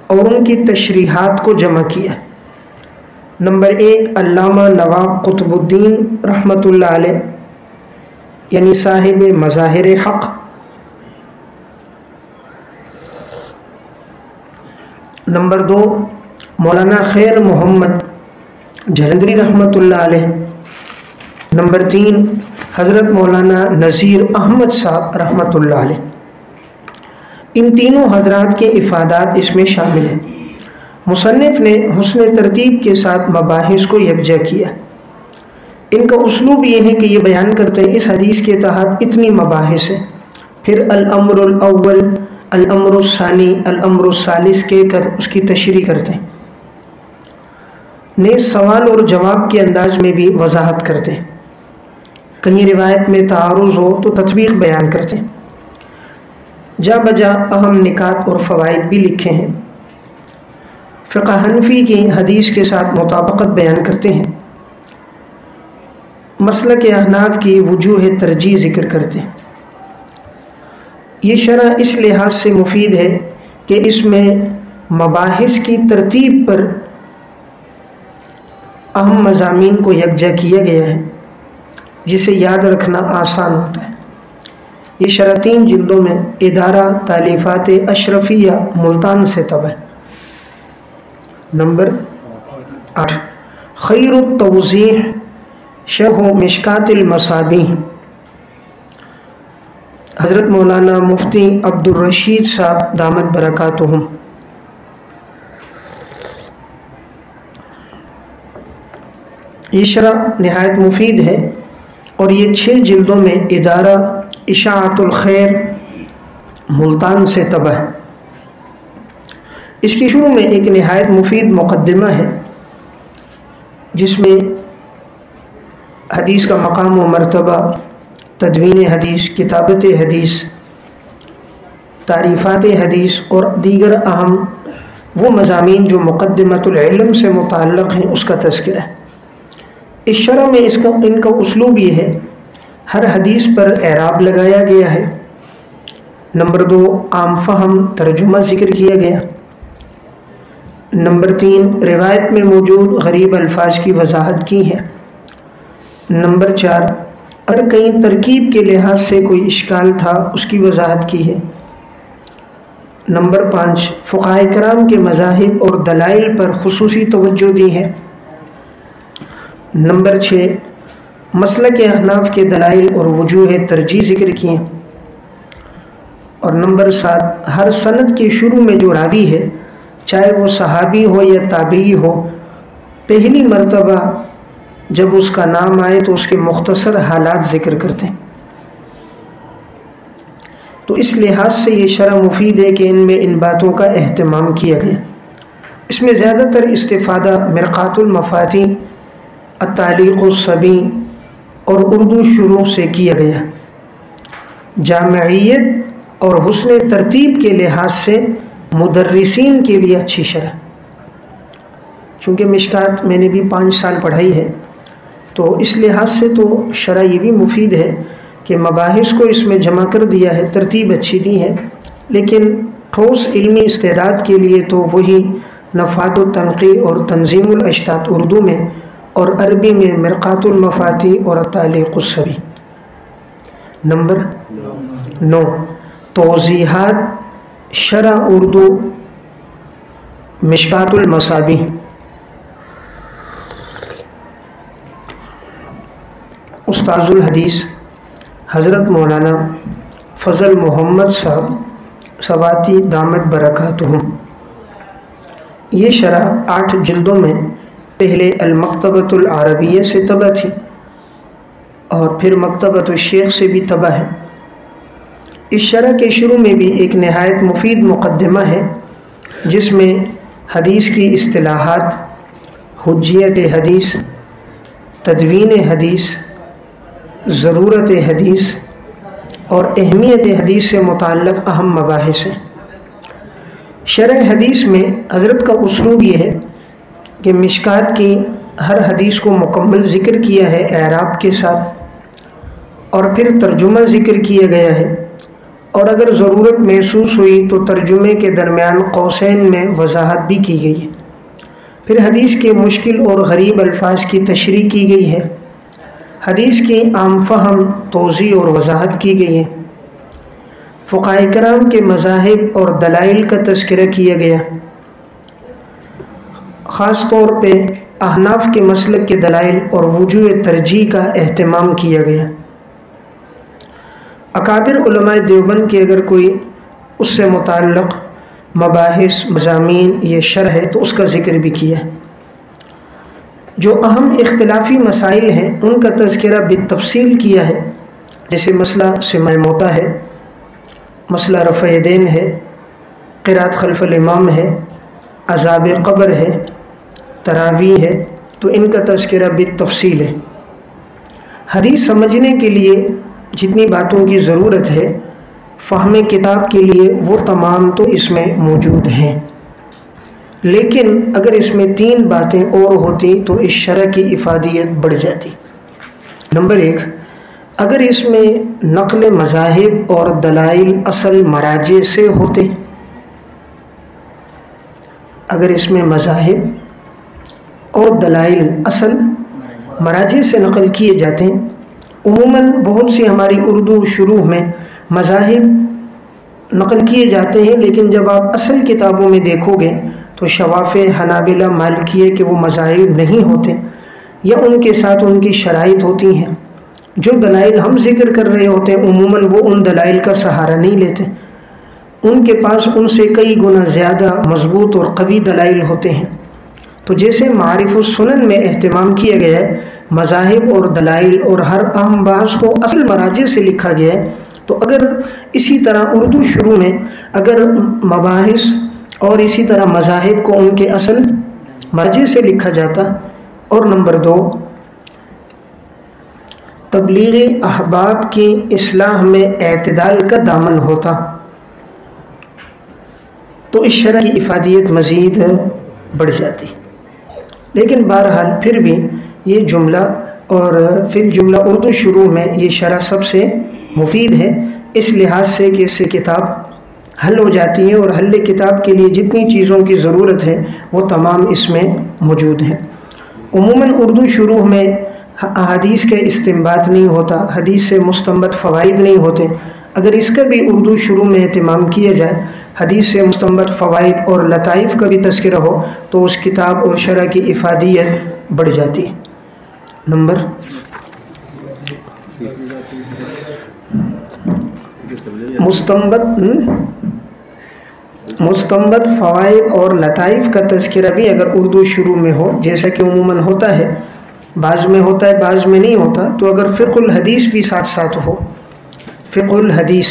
اور ان کی تشریحات کو جمع کیا۔ نمبر 1 علامہ نواب قطب الدین رحمۃ اللہ علیہ، یعنی صاحب مظاہر حق۔ نمبر 2 مولانا خیر محمد جلندری رحمۃ اللہ علیہ۔ نمبر 3 حضرت مولانا نذیر احمد صاحب رحمۃ اللہ علیہ۔ ان تینوں حضرات کے افادات اس میں شامل ہیں۔ مصنف نے حسن ترتیب کے ساتھ مباحث کو یکجا کیا۔ ان کا اسلوب یہ ہے کہ یہ بیان کرتے ہیں اس حدیث کے تحت اتنی مباحث ہیں، پھر الامر الاول، الامر الثانی، الامر الثالث کہہ کر اس کی تشریح کرتے ہیں۔ نیز سوال اور جواب کے انداز میں بھی وضاحت کرتے ہیں۔ کہیں روایت میں تعارض ہو تو تطبیق بیان کرتے ہیں۔ جا بجا اہم نکات اور فوائد بھی لکھے ہیں۔ فقہ حنفی کی حدیث کے ساتھ مطابقت بیان کرتے ہیں۔ مسلک احناف کی وجوہ ترجیح ذکر کرتے ہیں۔ یہ شرح اس لحاظ سے مفید ہے کہ اس میں مباحث کی ترتیب پر اہم مضامین کو یکجا کیا گیا ہے، جسے یاد رکھنا آسان ہوتا ہے۔ یہ شرح 3 جلدوں میں ادارہ تالیفات اشرفیہ ملتان سے طبع ہے۔ نمبر 8 خیر التوضیح شرح مشکات المصابیح، حضرت مولانا مفتی عبد الرشید صاحب دامت برکاتہم۔ یہ شرح نہایت مفید ہے اور یہ 6 جلدوں میں ادارہ اشاعت الخیر ملتان سے طبع ہے۔ اس کی شروع میں ایک نہایت مفید مقدمہ ہے، جس میں حدیث کا مقام و مرتبہ، تدوین حدیث، کتابت حدیث، تعریفات حدیث اور دیگر اہم وہ مضامین جو مقدمۃ العلم سے متعلق ہیں اس کا تذکرہ ہے۔ اس شرح میں ان کا اسلوب یہ ہے، ہر حدیث پر اعراب لگایا گیا ہے۔ نمبر 2 عام فہم ترجمہ ذکر کیا گیا۔ نمبر 3 روایت میں موجود غریب الفاظ کی وضاحت کی ہے۔ نمبر 4 اگر کہیں ترکیب کے لحاظ سے کوئی اشکال تھا اس کی وضاحت کی ہے۔ نمبر 5 فقہائے کرام کے مذاہب اور دلائل پر خصوصی توجہ دی ہے۔ نمبر 6 مسلک احناف کے دلائل اور وجوہ ترجیح ذکر کیے۔ اور نمبر 7 ہر سند کے شروع میں جو راوی ہے، چاہے وہ صحابی ہو یا تابعی ہو، پہلی مرتبہ جب اس کا نام آئے تو اس کے مختصر حالات ذکر کرتے ہیں۔ تو اس لحاظ سے یہ شرح مفید ہے کہ ان میں ان باتوں کا اہتمام کیا گیا۔ اس میں زیادہ تر استفادہ مرقات المفاتیح، التعلیق الصبی اور اردو شروع سے کیا گیا۔ جامعیت اور حسن ترتیب کے لحاظ سے مدرسین کے لیے اچھی شرح، چونکہ مشکات میں نے بھی 5 سال پڑھائی ہے، تو اس لحاظ سے تو شرح یہ بھی مفید ہے کہ مباحث کو اس میں جمع کر دیا ہے، ترتیب اچھی دی ہے، لیکن ٹھوس علمی استعداد کے لیے تو وہی نفات التنقیح اور تنظیم الاشتات اردو میں اور عربی میں مرقات المفاتیح اور التعلیق الصبی۔ نمبر 9 توضیحات شرح اردو مشکات المصابیح، استاذ الحدیث حضرت مولانا فضل محمد صاحب سواتی دامت برکاتہم۔ یہ شرح 8 جلدوں میں پہلے المکتبۃ العربیہ سے طبع تھی اور پھر مکتبۃ الشیخ سے بھی طبع ہے۔ اس شرح کے شروع میں بھی ایک نہایت مفید مقدمہ ہے جس میں حدیث کی اصطلاحات، حجیت حدیث، تدوین حدیث، ضرورت حدیث اور اہمیت حدیث سے متعلق اہم مباحث ہیں۔ شرح حدیث میں حضرت کا اسلوب یہ ہے کہ مشکات کی ہر حدیث کو مکمل ذکر کیا ہے اعراب کے ساتھ، اور پھر ترجمہ ذکر کیا گیا ہے، اور اگر ضرورت محسوس ہوئی تو ترجمے کے درمیان قوسین میں وضاحت بھی کی گئی ہے۔ پھر حدیث کے مشکل اور غریب الفاظ کی تشریح کی گئی ہے، حدیث کی عام فہم، توضیح اور وضاحت کی گئی ہے، فقہاء کرام کے مذاہب اور دلائل کا تذکرہ کیا گیا، خاص طور پہ احناف کے مسلک کے دلائل اور وجوہ ترجیح کا اہتمام کیا گیا۔ اکابر علماء دیوبند کے اگر کوئی اس سے متعلق مباحث، مضامین یہ شرح ہے تو اس کا ذکر بھی کیا ہے۔ جو اہم اختلافی مسائل ہیں ان کا تذکرہ بالتفصیل کیا ہے، جیسے مسئلہ سماع موتیٰ ہے، مسئلہ رفع یدین ہے، قرات خلف الامام ہے، عذاب قبر ہے، تراویح ہے، تو ان کا تذکرہ بالتفصیل ہے۔ حدیث سمجھنے کے لیے جتنی باتوں کی ضرورت ہے فہم کتاب کے لیے وہ تمام تو اس میں موجود ہیں، لیکن اگر اس میں 3 باتیں اور ہوتی تو اس شرح کی افادیت بڑھ جاتی۔ نمبر 1، اگر اس میں نقل مذاہب اور دلائل اصل مراجع سے ہوتے، اگر اس میں مذاہب اور دلائل اصل مراجع سے نقل کیے جاتے ہیں، عموماً بہت سی ہماری اردو شروح میں مذاہب نقل کیے جاتے ہیں، لیکن جب آپ اصل کتابوں میں دیکھو گے تو شوافع، حنابلہ، مالکیہ کے وہ مذاہب نہیں ہوتے، یا ان کے ساتھ ان کی شرائط ہوتی ہیں۔ جو دلائل ہم ذکر کر رہے ہوتے ہیں عموماً وہ ان دلائل کا سہارا نہیں لیتے، ان کے پاس ان سے کئی گنا زیادہ مضبوط اور قوی دلائل ہوتے ہیں۔ تو جیسے معارف السنن میں اہتمام کیا گیا ہے، مذاہب اور دلائل اور ہر اہم بحث کو اصل مراجع سے لکھا گیا ہے، تو اگر اسی طرح اردو شروع میں اگر مباحث اور اسی طرح مذاہب کو ان کے اصل مراجع سے لکھا جاتا۔ اور نمبر 2، تبلیغ احباب کی اصلاح میں اعتدال کا دامن ہوتا تو اس شرح کی افادیت مزید بڑھ جاتی۔ لیکن بہرحال پھر بھی یہ جملہ اور پھر جملہ اردو شروع میں یہ شرح سب سے مفید ہے، اس لحاظ سے کہ اس سے کتاب حل ہو جاتی ہے، اور حل کتاب کے لیے جتنی چیزوں کی ضرورت ہے وہ تمام اس میں موجود ہیں۔ عموماً اردو شروع میں احادیث کا استنباط نہیں ہوتا، حدیث سے مستنبط فوائد نہیں ہوتے۔ اگر اس کا بھی اردو شروع میں اہتمام کیا جائے، حدیث سے مستنبط فوائد اور لطائف کا بھی تذکرہ ہو، تو اس کتاب اور شرح کی افادیت بڑھ جاتی ہے۔ نمبر مستنبط فوائد اور لطائف کا تذکرہ بھی اگر اردو شروع میں ہو، جیسا کہ عموماً ہوتا ہے، بعض میں ہوتا ہے بعض میں نہیں ہوتا، تو اگر فقہ الحدیث بھی ساتھ ساتھ ہو، فقہ الحدیث،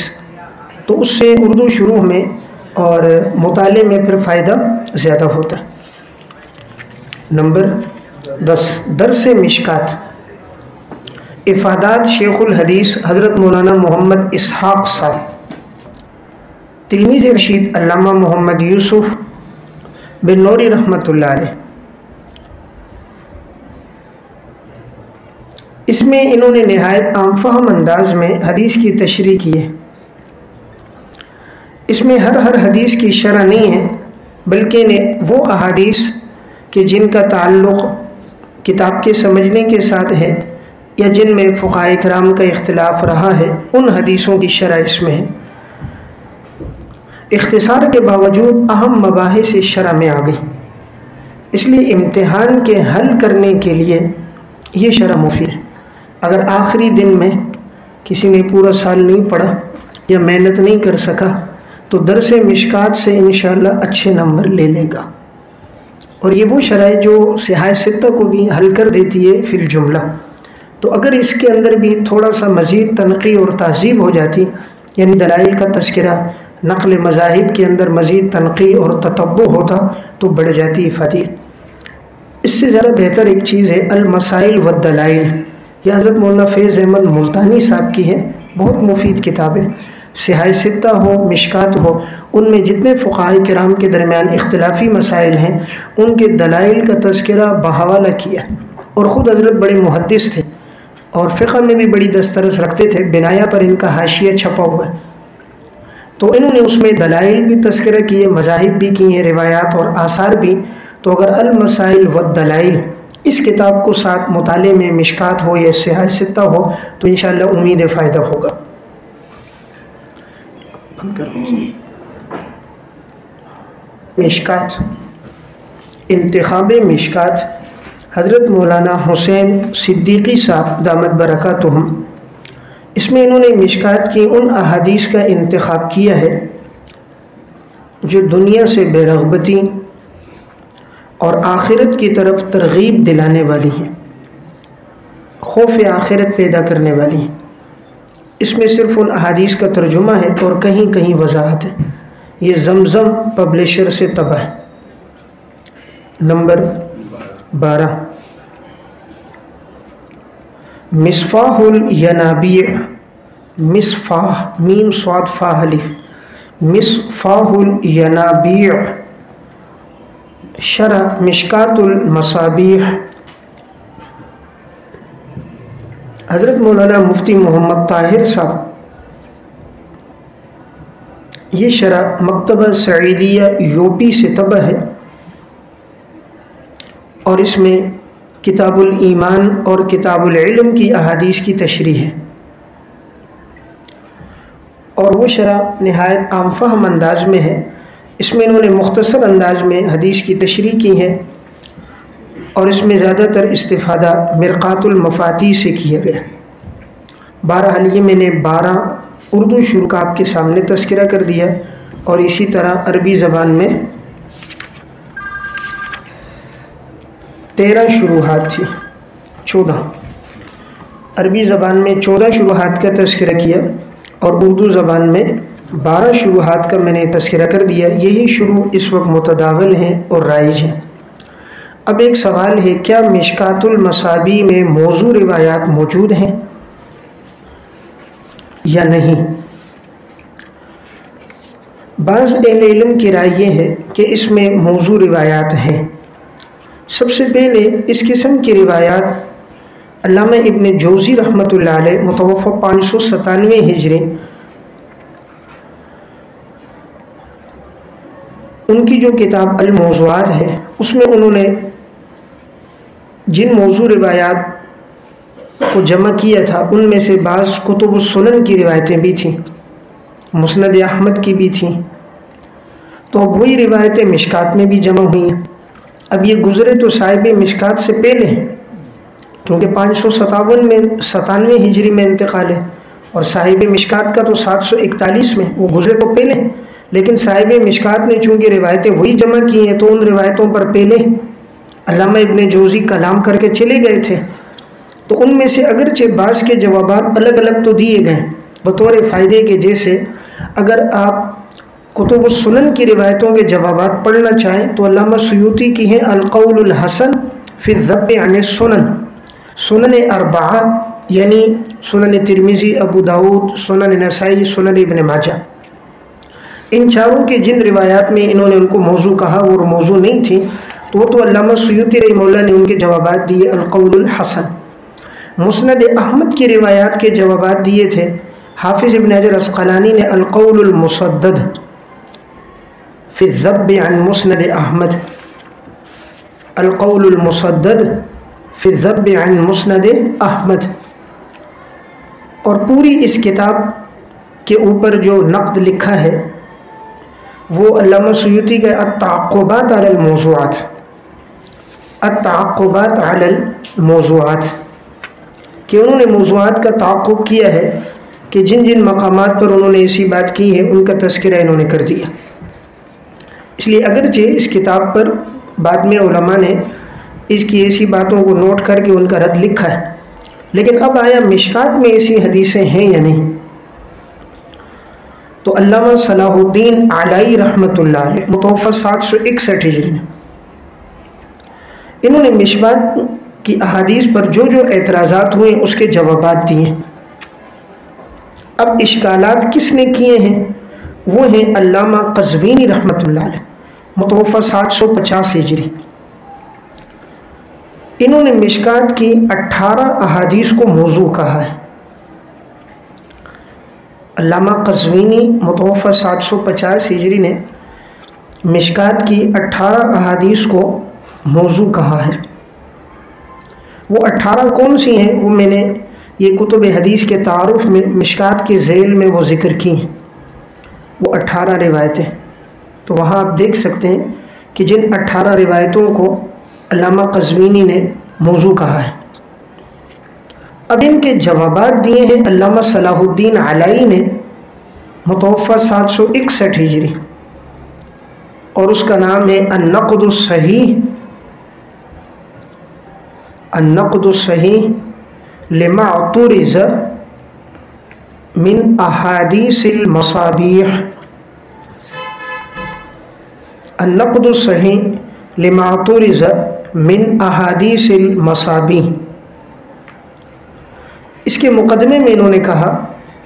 تو اس سے اردو شروع میں اور مطالعے میں پھر فائدہ زیادہ ہوتا ہے۔ نمبر 10، درس مشکات۔ افادات شیخ الحدیث حضرت مولانا محمد اسحاق صاحب، تلمیذ رشید علامہ محمد یوسف بن نوری رحمۃ اللہ علیہ۔ اس میں انہوں نے نہایت عام فہم انداز میں حدیث کی تشریح کی ہے۔ اس میں ہر حدیث کی شرح نہیں ہے، بلکہ وہ احادیث کہ جن کا تعلق کتاب کے سمجھنے کے ساتھ ہے یا جن میں فقہاء کرام کا اختلاف رہا ہے، ان حدیثوں کی شرح اس میں ہے۔ اختصار کے باوجود اہم مباحث اس شرح میں آ گئی، اس لیے امتحان کے حل کرنے کے لیے یہ شرح مفید ہے۔ اگر آخری دن میں کسی نے پورا سال نہیں پڑھا یا محنت نہیں کر سکا تو درس مشکات سے انشاءاللہ اچھے نمبر لے لے گا، اور یہ وہ شرح ہے جو صحاح ستہ کو بھی حل کر دیتی ہے فی الجملہ۔ تو اگر اس کے اندر بھی تھوڑا سا مزید تنقیح اور تہذیب ہو جاتی یعنی دلائل کا تذکرہ نقل مذاہب کے اندر مزید تنقیح اور تتبع ہوتا تو بڑھ جاتی افادیت۔ اس سے زیادہ بہتر ایک چیز ہے المسائل والدلائل، یہ حضرت مولانا فیض احمد ملتانی صاحب کی ہے، بہت مفید کتاب ہے۔ صحاح ستہ ہو، مشکات ہو، ان میں جتنے فقہاء کرام کے درمیان اختلافی مسائل ہیں ان کے دلائل کا تذکرہ بحوالہ کیا، اور خود حضرت بڑے محدث تھے اور فقہ میں بھی بڑی دسترس رکھتے تھے، بنایا پر ان کا حاشیہ چھپا ہوا ہے، تو انہوں نے اس میں دلائل بھی تذکرہ کیے، مذاہب بھی کی ہیں، روایات اور آثار بھی۔ تو اگر المسائل والدلائل اس کتاب کو ساتھ مطالعے میں مشکات ہو یا صحاح ستہ ہو تو انشاءاللہ امید فائدہ ہوگا۔ مشکات، انتخاب مشکات، حضرت مولانا حسین صدیقی صاحب دامت برکاتہم، اس میں انہوں نے مشکات کی ان احادیث کا انتخاب کیا ہے جو دنیا سے بے رغبتی اور آخرت کی طرف ترغیب دلانے والی ہیں، خوف آخرت پیدا کرنے والی ہیں۔ اس میں صرف ان احادیث کا ترجمہ ہے اور کہیں کہیں وضاحت ہے۔ یہ زمزم پبلشر سے طبع ہے۔ نمبر 12، مصفاح الینابیع، مصفاح میم صاد فا الف، مصفاح الینابیع، شرح مشکات المصابیح، حضرت مولانا مفتی محمد طاہر صاحب، یہ شرح مکتبہ سعیدیہ یوپی سے طبع ہے، اور اس میں کتاب الایمان اور کتاب العلم کی احادیث کی تشریح ہے، اور وہ شرح نہایت عام فہم انداز میں ہے۔ اس میں انہوں نے مختصر انداز میں حدیث کی تشریح کی ہے، اور اس میں زیادہ تر استفادہ مرقات المفاتیح سے کیا گیا۔ بہرحال یہ میں نے 12 اردو شروح کا آپ کے سامنے تذکرہ کر دیا، اور اسی طرح عربی زبان میں 13 شروحات تھی، 14 عربی زبان میں 14 شروحات کا تذکرہ کیا، اور اردو زبان میں 12 شروحات کا میں نے تذکرہ کر دیا۔ یہی شروح اس وقت متداول ہیں اور رائج ہیں۔ اب ایک سوال ہے، کیا مشکات المصابیح میں موضوع روایات موجود ہیں یا نہیں؟ بعض اہل علم کی رائے یہ ہے کہ اس میں موضوع روایات ہیں۔ سب سے پہلے اس قسم کی روایات علامہ ابن جوزی رحمۃ اللہ علیہ متوفی 597 ہجری، ان کی جو کتاب الموضوعات ہے اس میں انہوں نے جن موضوع روایات کو جمع کیا تھا ان میں سے بعض کتب السنن کی روایتیں بھی تھیں، مسند احمد کی بھی تھیں، تو اب وہی روایتیں مشکات میں بھی جمع ہوئی ہیں۔ اب یہ گزرے تو صاحب مشکات سے پہلے ہیں، کیونکہ 597 ہجری میں انتقال ہے، اور صاحب مشکات کا تو 741 میں، وہ گزرے تو پہلے، لیکن صاحب مشکات نے چونکہ روایتیں وہی جمع کی ہیں تو ان روایتوں پر پہلے علامہ ابن جوزی کلام کر کے چلے گئے تھے، تو ان میں سے اگرچہ بعض کے جوابات الگ الگ تو دیے گئے بطور فائدے کے، جیسے اگر آپ کتب السنن کی روایتوں کے جوابات پڑھنا چاہیں تو علامہ سیوطی کی ہیں القول الحسن فی الذب عن السنن، سنن اربعہ یعنی سنن ترمذی، ابو داود، سنن نسائی، سنن ابن ماجہ، ان چاروں کے جن روایات میں انہوں نے ان کو موضوع کہا وہ موضوع نہیں تھی، تو وہ تو علامہ سیوطی رحمہ اللہ نے ان کے جوابات دیے القول الحسن۔ مسند احمد کی روایات کے جوابات دیے تھے حافظ ابن حجر عسقلانی نے القول المسدد فی الذب عن مسند احمد، القول المسدد فی الذب عن مسند احمد، اور پوری اس کتاب کے اوپر جو نقد لکھا ہے وہ علامہ سیوطی کا التعقبات علی الموضوعات، التعقبات علی الموضوعات، کہ انہوں نے موضوعات کا تعقب کیا ہے کہ جن جن مقامات پر انہوں نے ایسی بات کی ہے ان کا تذکرہ انہوں نے کر دیا۔ اس لیے اگرچہ اس کتاب پر بعد میں علماء نے اس کی ایسی باتوں کو نوٹ کر کے ان کا رد لکھا ہے، لیکن اب آیا مشکات میں ایسی حدیثیں ہیں یا نہیں؟ تو علامہ صلاح الدین علائی رحمۃ اللہ علیہ متوفی 761 ہجری میں انہوں نے مشکات کی احادیث پر جو اعتراضات ہوئے اس کے جوابات دیے۔ اب اشکالات کس نے کیے ہیں؟ وہ ہیں علامہ قزوینی رحمۃ اللہ علیہ متوفی 750 ہجری۔ انہوں نے مشکات کی 18 احادیث کو موضوع کہا ہے۔ علامہ قزوینی متوفی 750 ہجری نے مشکات کی 18 احادیث کو موضوع کہا ہے۔ وہ 18 کون سی ہیں؟ وہ میں نے یہ کتب حدیث کے تعارف میں مشکات کے ذیل میں وہ ذکر کی ہیں، وہ 18 روایتیں۔ تو وہاں آپ دیکھ سکتے ہیں کہ جن 18 روایتوں کو علامہ قزوینی نے موضوع کہا ہے۔ اب ان کے جوابات دیے ہیں علامہ صلاح الدین علائی نے متوفی 761 ہجری، اور اس کا نام ہے النقد الصحیح، النقد الصحیح لما اعترض من احادیث المصابیح، النقد الصحیح لما اعترض من احادیث المصابیح۔ اس کے مقدمے میں انہوں نے کہا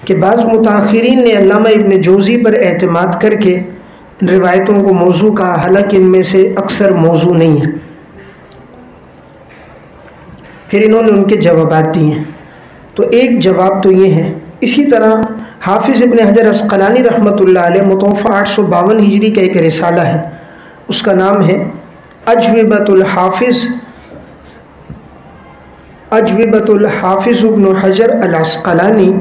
کہ بعض متاخرین نے علامہ ابن جوزی پر اعتماد کر کے ان روایتوں کو موضوع کہا، حالانکہ ان میں سے اکثر موضوع نہیں ہیں۔ پھر انہوں نے ان کے جوابات دیے ہیں۔ تو ایک جواب تو یہ ہے۔ اسی طرح حافظ ابن حجر عسقلانی رحمۃ اللہ علیہ متوفی 852 ہجری کا ایک رسالہ ہے، اس کا نام ہے اجوبۃ الحافظ ابن حجر العسقلانی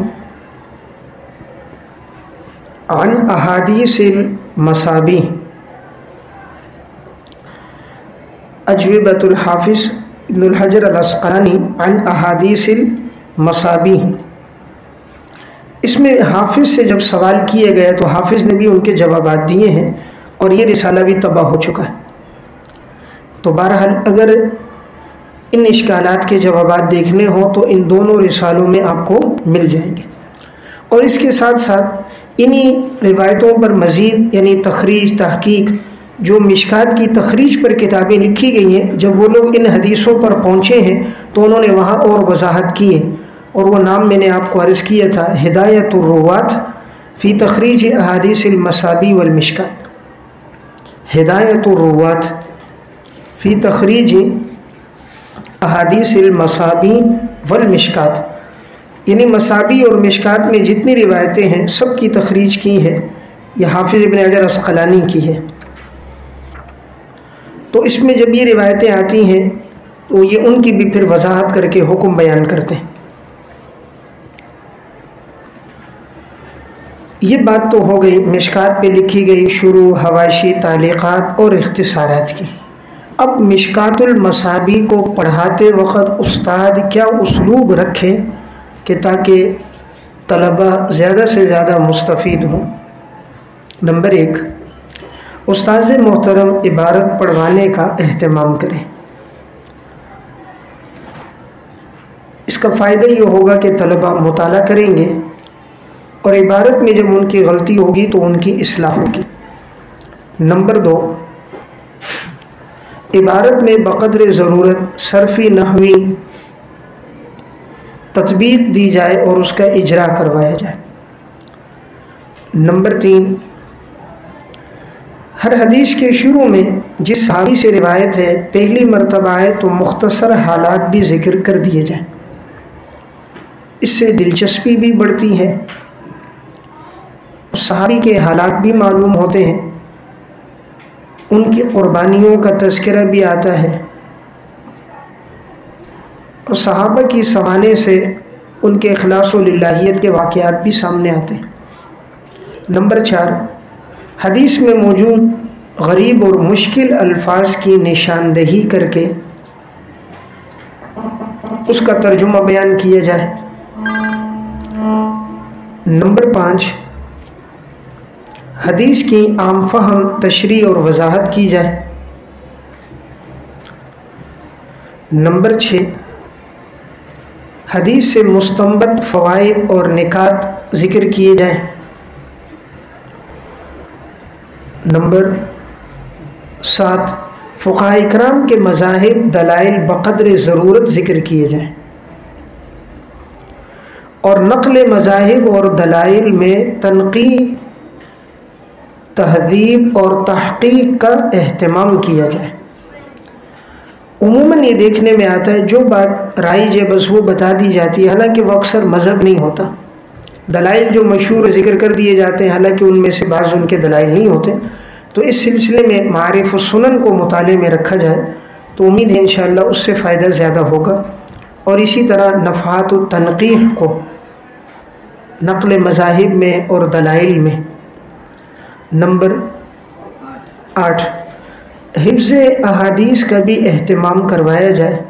عن احادیث المصابیح، اجوبۃ الحافظ ابن الحجر العسقلانی عن احادیث المصابیح۔ اس میں حافظ سے جب سوال کیا گیا تو حافظ نے بھی ان کے جوابات دیے ہیں، اور یہ رسالہ بھی طبع ہو چکا ہے۔ تو بہرحال اگر ان اشکالات کے جوابات دیکھنے ہوں تو ان دونوں رسالوں میں آپ کو مل جائیں گے۔ اور اس کے ساتھ ساتھ انہی روایتوں پر مزید یعنی تخریج، تحقیق، جو مشکات کی تخریج پر کتابیں لکھی گئی ہیں، جب وہ لوگ ان حدیثوں پر پہنچے ہیں تو انہوں نے وہاں اور وضاحت کی ہے، اور وہ نام میں نے آپ کو عرض کیا تھا، ہدایت الروات فی تخریج احادیث المصابیح والمشکات، ہدایت الروات فی تخریج احادیث المصابیح والمشکات، یعنی مصابیح اور مشکات میں جتنی روایتیں ہیں سب کی تخریج کی ہے، یہ حافظ ابن حجر عسقلانی کی ہے۔ تو اس میں جب یہ روایتیں آتی ہیں تو یہ ان کی بھی پھر وضاحت کر کے حکم بیان کرتے ہیں۔ یہ بات تو ہو گئی مشکات پہ لکھی گئی شروع، حواشی، تعلیقات اور اختصارات کی۔ اب مشکات المصابیح کو پڑھاتے وقت استاد کیا اسلوب رکھے کہ تاکہ طلبہ زیادہ سے زیادہ مستفید ہوں؟ نمبر 1، استاذ محترم عبارت پڑھوانے کا اہتمام کریں۔ اس کا فائدہ یہ ہوگا کہ طلبہ مطالعہ کریں گے، اور عبارت میں جب ان کی غلطی ہوگی تو ان کی اصلاح ہوگی۔ نمبر 2، عبارت میں بقدر ضرورت صرفی نحوی تطبیق دی جائے اور اس کا اجرا کروایا جائے۔ نمبر 3، ہر حدیث کے شروع میں جس صحابی سے روایت ہے پہلی مرتبہ ہے تو مختصر حالات بھی ذکر کر دیے جائیں، اس سے دلچسپی بھی بڑھتی ہے، صحابی کے حالات بھی معلوم ہوتے ہیں، ان کی قربانیوں کا تذکرہ بھی آتا ہے، اور صحابہ کی سمانے سے ان کے اخلاص و للہیت کے واقعات بھی سامنے آتے ہیں۔ نمبر 4، حدیث میں موجود غریب اور مشکل الفاظ کی نشاندہی کر کے اس کا ترجمہ بیان کیا جائے۔ نمبر 5، حدیث کی عام فہم، تشریح اور وضاحت کی جائے۔ نمبر 6، حدیث سے مستنبط فوائد اور نکات ذکر کیے جائیں۔ نمبر 7، فقہاء اکرام کے مذاہب دلائل بقدر ضرورت ذکر کیے جائیں، اور نقل مذاہب اور دلائل میں تنقیح، تہذیب اور تحقیق کا اہتمام کیا جائے۔ عموماً یہ دیکھنے میں آتا ہے جو بات رائج ہے بس وہ بتا دی جاتی ہے، حالانکہ وہ اکثر مذہب نہیں ہوتا۔ دلائل جو مشہور ذکر کر دیے جاتے ہیں، حالانکہ ان میں سے بعض ان کے دلائل نہیں ہوتے۔ تو اس سلسلے میں معارف السنن کو مطالعے میں رکھا جائے تو امید ہے انشاءاللہ اس سے فائدہ زیادہ ہوگا۔ اور اسی طرح نفحات التنقیح کو نقل مذاہب میں اور دلائل میں۔ نمبر 8، حفظ احادیث کا بھی اہتمام کروایا جائے۔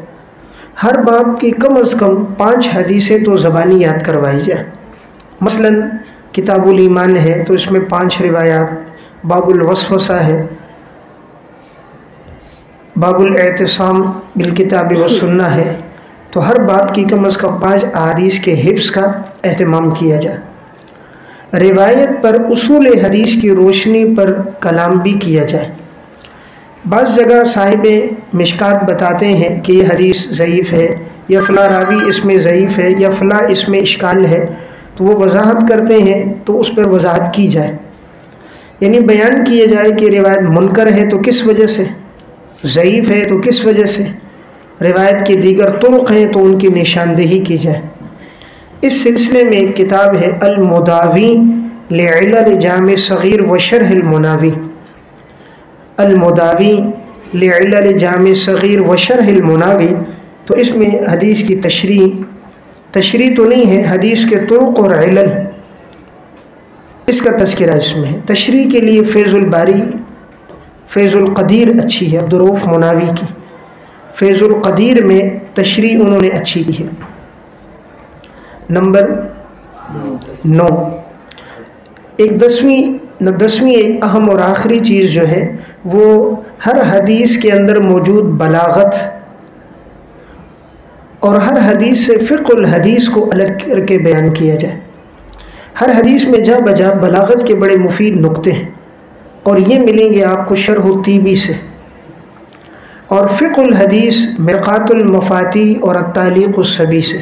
ہر باب کی کم از کم 5 حدیثیں تو زبانی یاد کروائی جائے۔ مثلا کتاب الایمان ہے تو اس میں 5 روایات، باب الوسوسہ ہے، باب الاعتصام بالکتاب والسنہ ہے، تو ہر باب کی کم از کم 5 احادیث کے حفظ کا اہتمام کیا جائے۔ روایت پر اصول حدیث کی روشنی پر کلام بھی کیا جائے۔ بعض جگہ صاحب مشکات بتاتے ہیں کہ یہ حدیث ضعیف ہے، یا فلاں راوی اس میں ضعیف ہے، یا فلاں اس میں اشکال ہے، تو وہ وضاحت کرتے ہیں تو اس پر وضاحت کی جائے، یعنی بیان کیا جائے کہ روایت منکر ہے تو کس وجہ سے، ضعیف ہے تو کس وجہ سے، روایت کے دیگر طرق ہیں تو ان کی نشاندہی کی جائے۔ اس سلسلے میں ایک کتاب ہے المداوی لعلل جامع صغیر و شرح المناوی، المداوی لعلل جامع صغیر و شرح المناوی، تو اس میں حدیث کی تشریح تو نہیں ہے، حدیث کے طرق اور علل اس کا تذکرہ اس میں ہے۔ تشریح کے لیے فیض الباری، فیض القدیر اچھی ہے، عبدالرؤف مناوی کی فیض القدیر میں تشریح انہوں نے اچھی کی ہے۔ نمبر 9، ایک دسویں ایک اہم اور آخری چیز جو ہے وہ ہر حدیث کے اندر موجود بلاغت اور ہر حدیث سے فقہ الحدیث کو الگ کر کے بیان کیا جائے۔ ہر حدیث میں جا بجا بلاغت کے بڑے مفید نقطے ہیں، اور یہ ملیں گے آپ کو شرح الطیبی سے، اور فقہ الحدیث مرقات المفاتی اور التعلیق الصبی سے،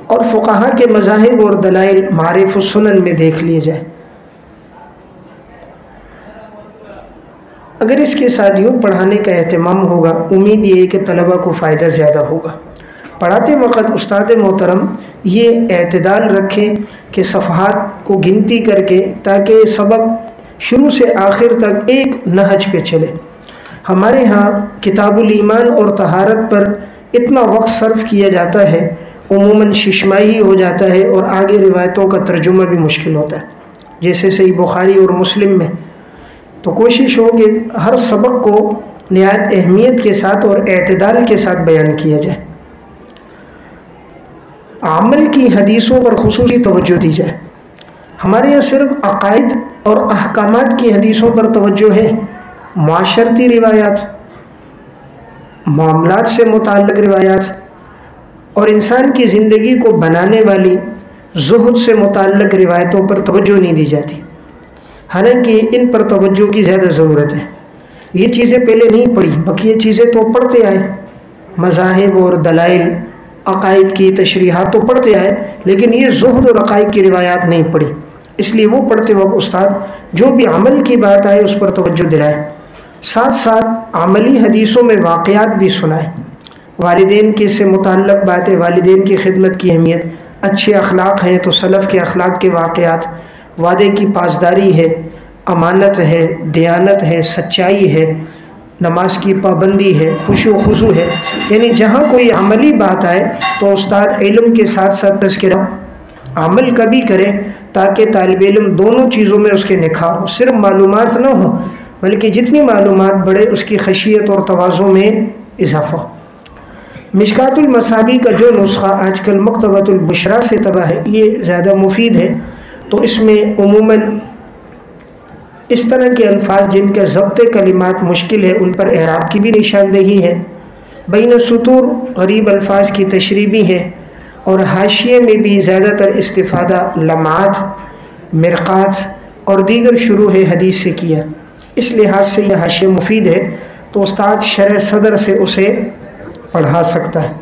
اور فقہا کے مذاہب اور دلائل معارف السنن میں دیکھ لیے جائے۔ اگر اس کے ساتھ یوں پڑھانے کا اہتمام ہوگا، امید یہ ہے کہ طلبہ کو فائدہ زیادہ ہوگا۔ پڑھاتے وقت استاد محترم یہ اعتدال رکھیں کہ صفحات کو گنتی کر کے، تاکہ سبق شروع سے آخر تک ایک نہج پہ چلے۔ ہمارے ہاں کتاب الایمان اور طہارت پر اتنا وقت صرف کیا جاتا ہے، عموماً ششماہی ہو جاتا ہے، اور آگے روایتوں کا ترجمہ بھی مشکل ہوتا ہے، جیسے صحیح بخاری اور مسلم میں۔ تو کوشش ہو کہ ہر سبق کو نہایت اہمیت کے ساتھ اور اعتدال کے ساتھ بیان کیا جائے۔ عمل کی حدیثوں پر خصوصی توجہ دی جائے۔ ہمارے یہاں صرف عقائد اور احکامات کی حدیثوں پر توجہ ہے، معاشرتی روایات، معاملات سے متعلق روایات اور انسان کی زندگی کو بنانے والی زہد سے متعلق روایتوں پر توجہ نہیں دی جاتی، حالانکہ ان پر توجہ کی زیادہ ضرورت ہے۔ یہ چیزیں پہلے نہیں پڑھی، بقیہ چیزیں تو پڑھتے آئے، مذاہب اور دلائل، عقائد کی تشریحات تو پڑھتے آئے، لیکن یہ زہد اور عقائد کی روایات نہیں پڑھی، اس لیے وہ پڑھتے وقت استاد جو بھی عمل کی بات آئے اس پر توجہ دلائے، ساتھ ساتھ عملی حدیثوں میں واقعات بھی سنائے، والدین کے سے متعلق باتیں، والدین کی خدمت کی اہمیت، اچھے اخلاق ہیں تو سلف کے اخلاق کے واقعات، وعدے کی پاسداری ہے، امانت ہے، دیانت ہے، سچائی ہے، نماز کی پابندی ہے، خشوع و خضوع ہے، یعنی جہاں کوئی عملی بات آئے تو استاد علم کے ساتھ ساتھ تذکرہ عمل کا بھی کرے، تاکہ طالب علم دونوں چیزوں میں اس کے نکھار ہو، صرف معلومات نہ ہو بلکہ جتنی معلومات بڑھے اس کی خشیت اور تواضع میں اضافہ ہو۔ مشکات المصابیح کا جو نسخہ آج کل مکتبۃ البشرا سے طبع ہے یہ زیادہ مفید ہے، تو اس میں عموماً اس طرح کے الفاظ جن کا ضبط کلمات مشکل ہے ان پر اعراب کی بھی نشاندہی ہے، بین سطور غریب الفاظ کی تشریح بھی ہے، اور حاشیے میں بھی زیادہ تر استفادہ لمعات مرقات اور دیگر شروح حدیث سے کیا، اس لحاظ سے یہ حاشیہ مفید ہے، تو استاد شرح صدر سے اسے پڑھا سکتا ہے۔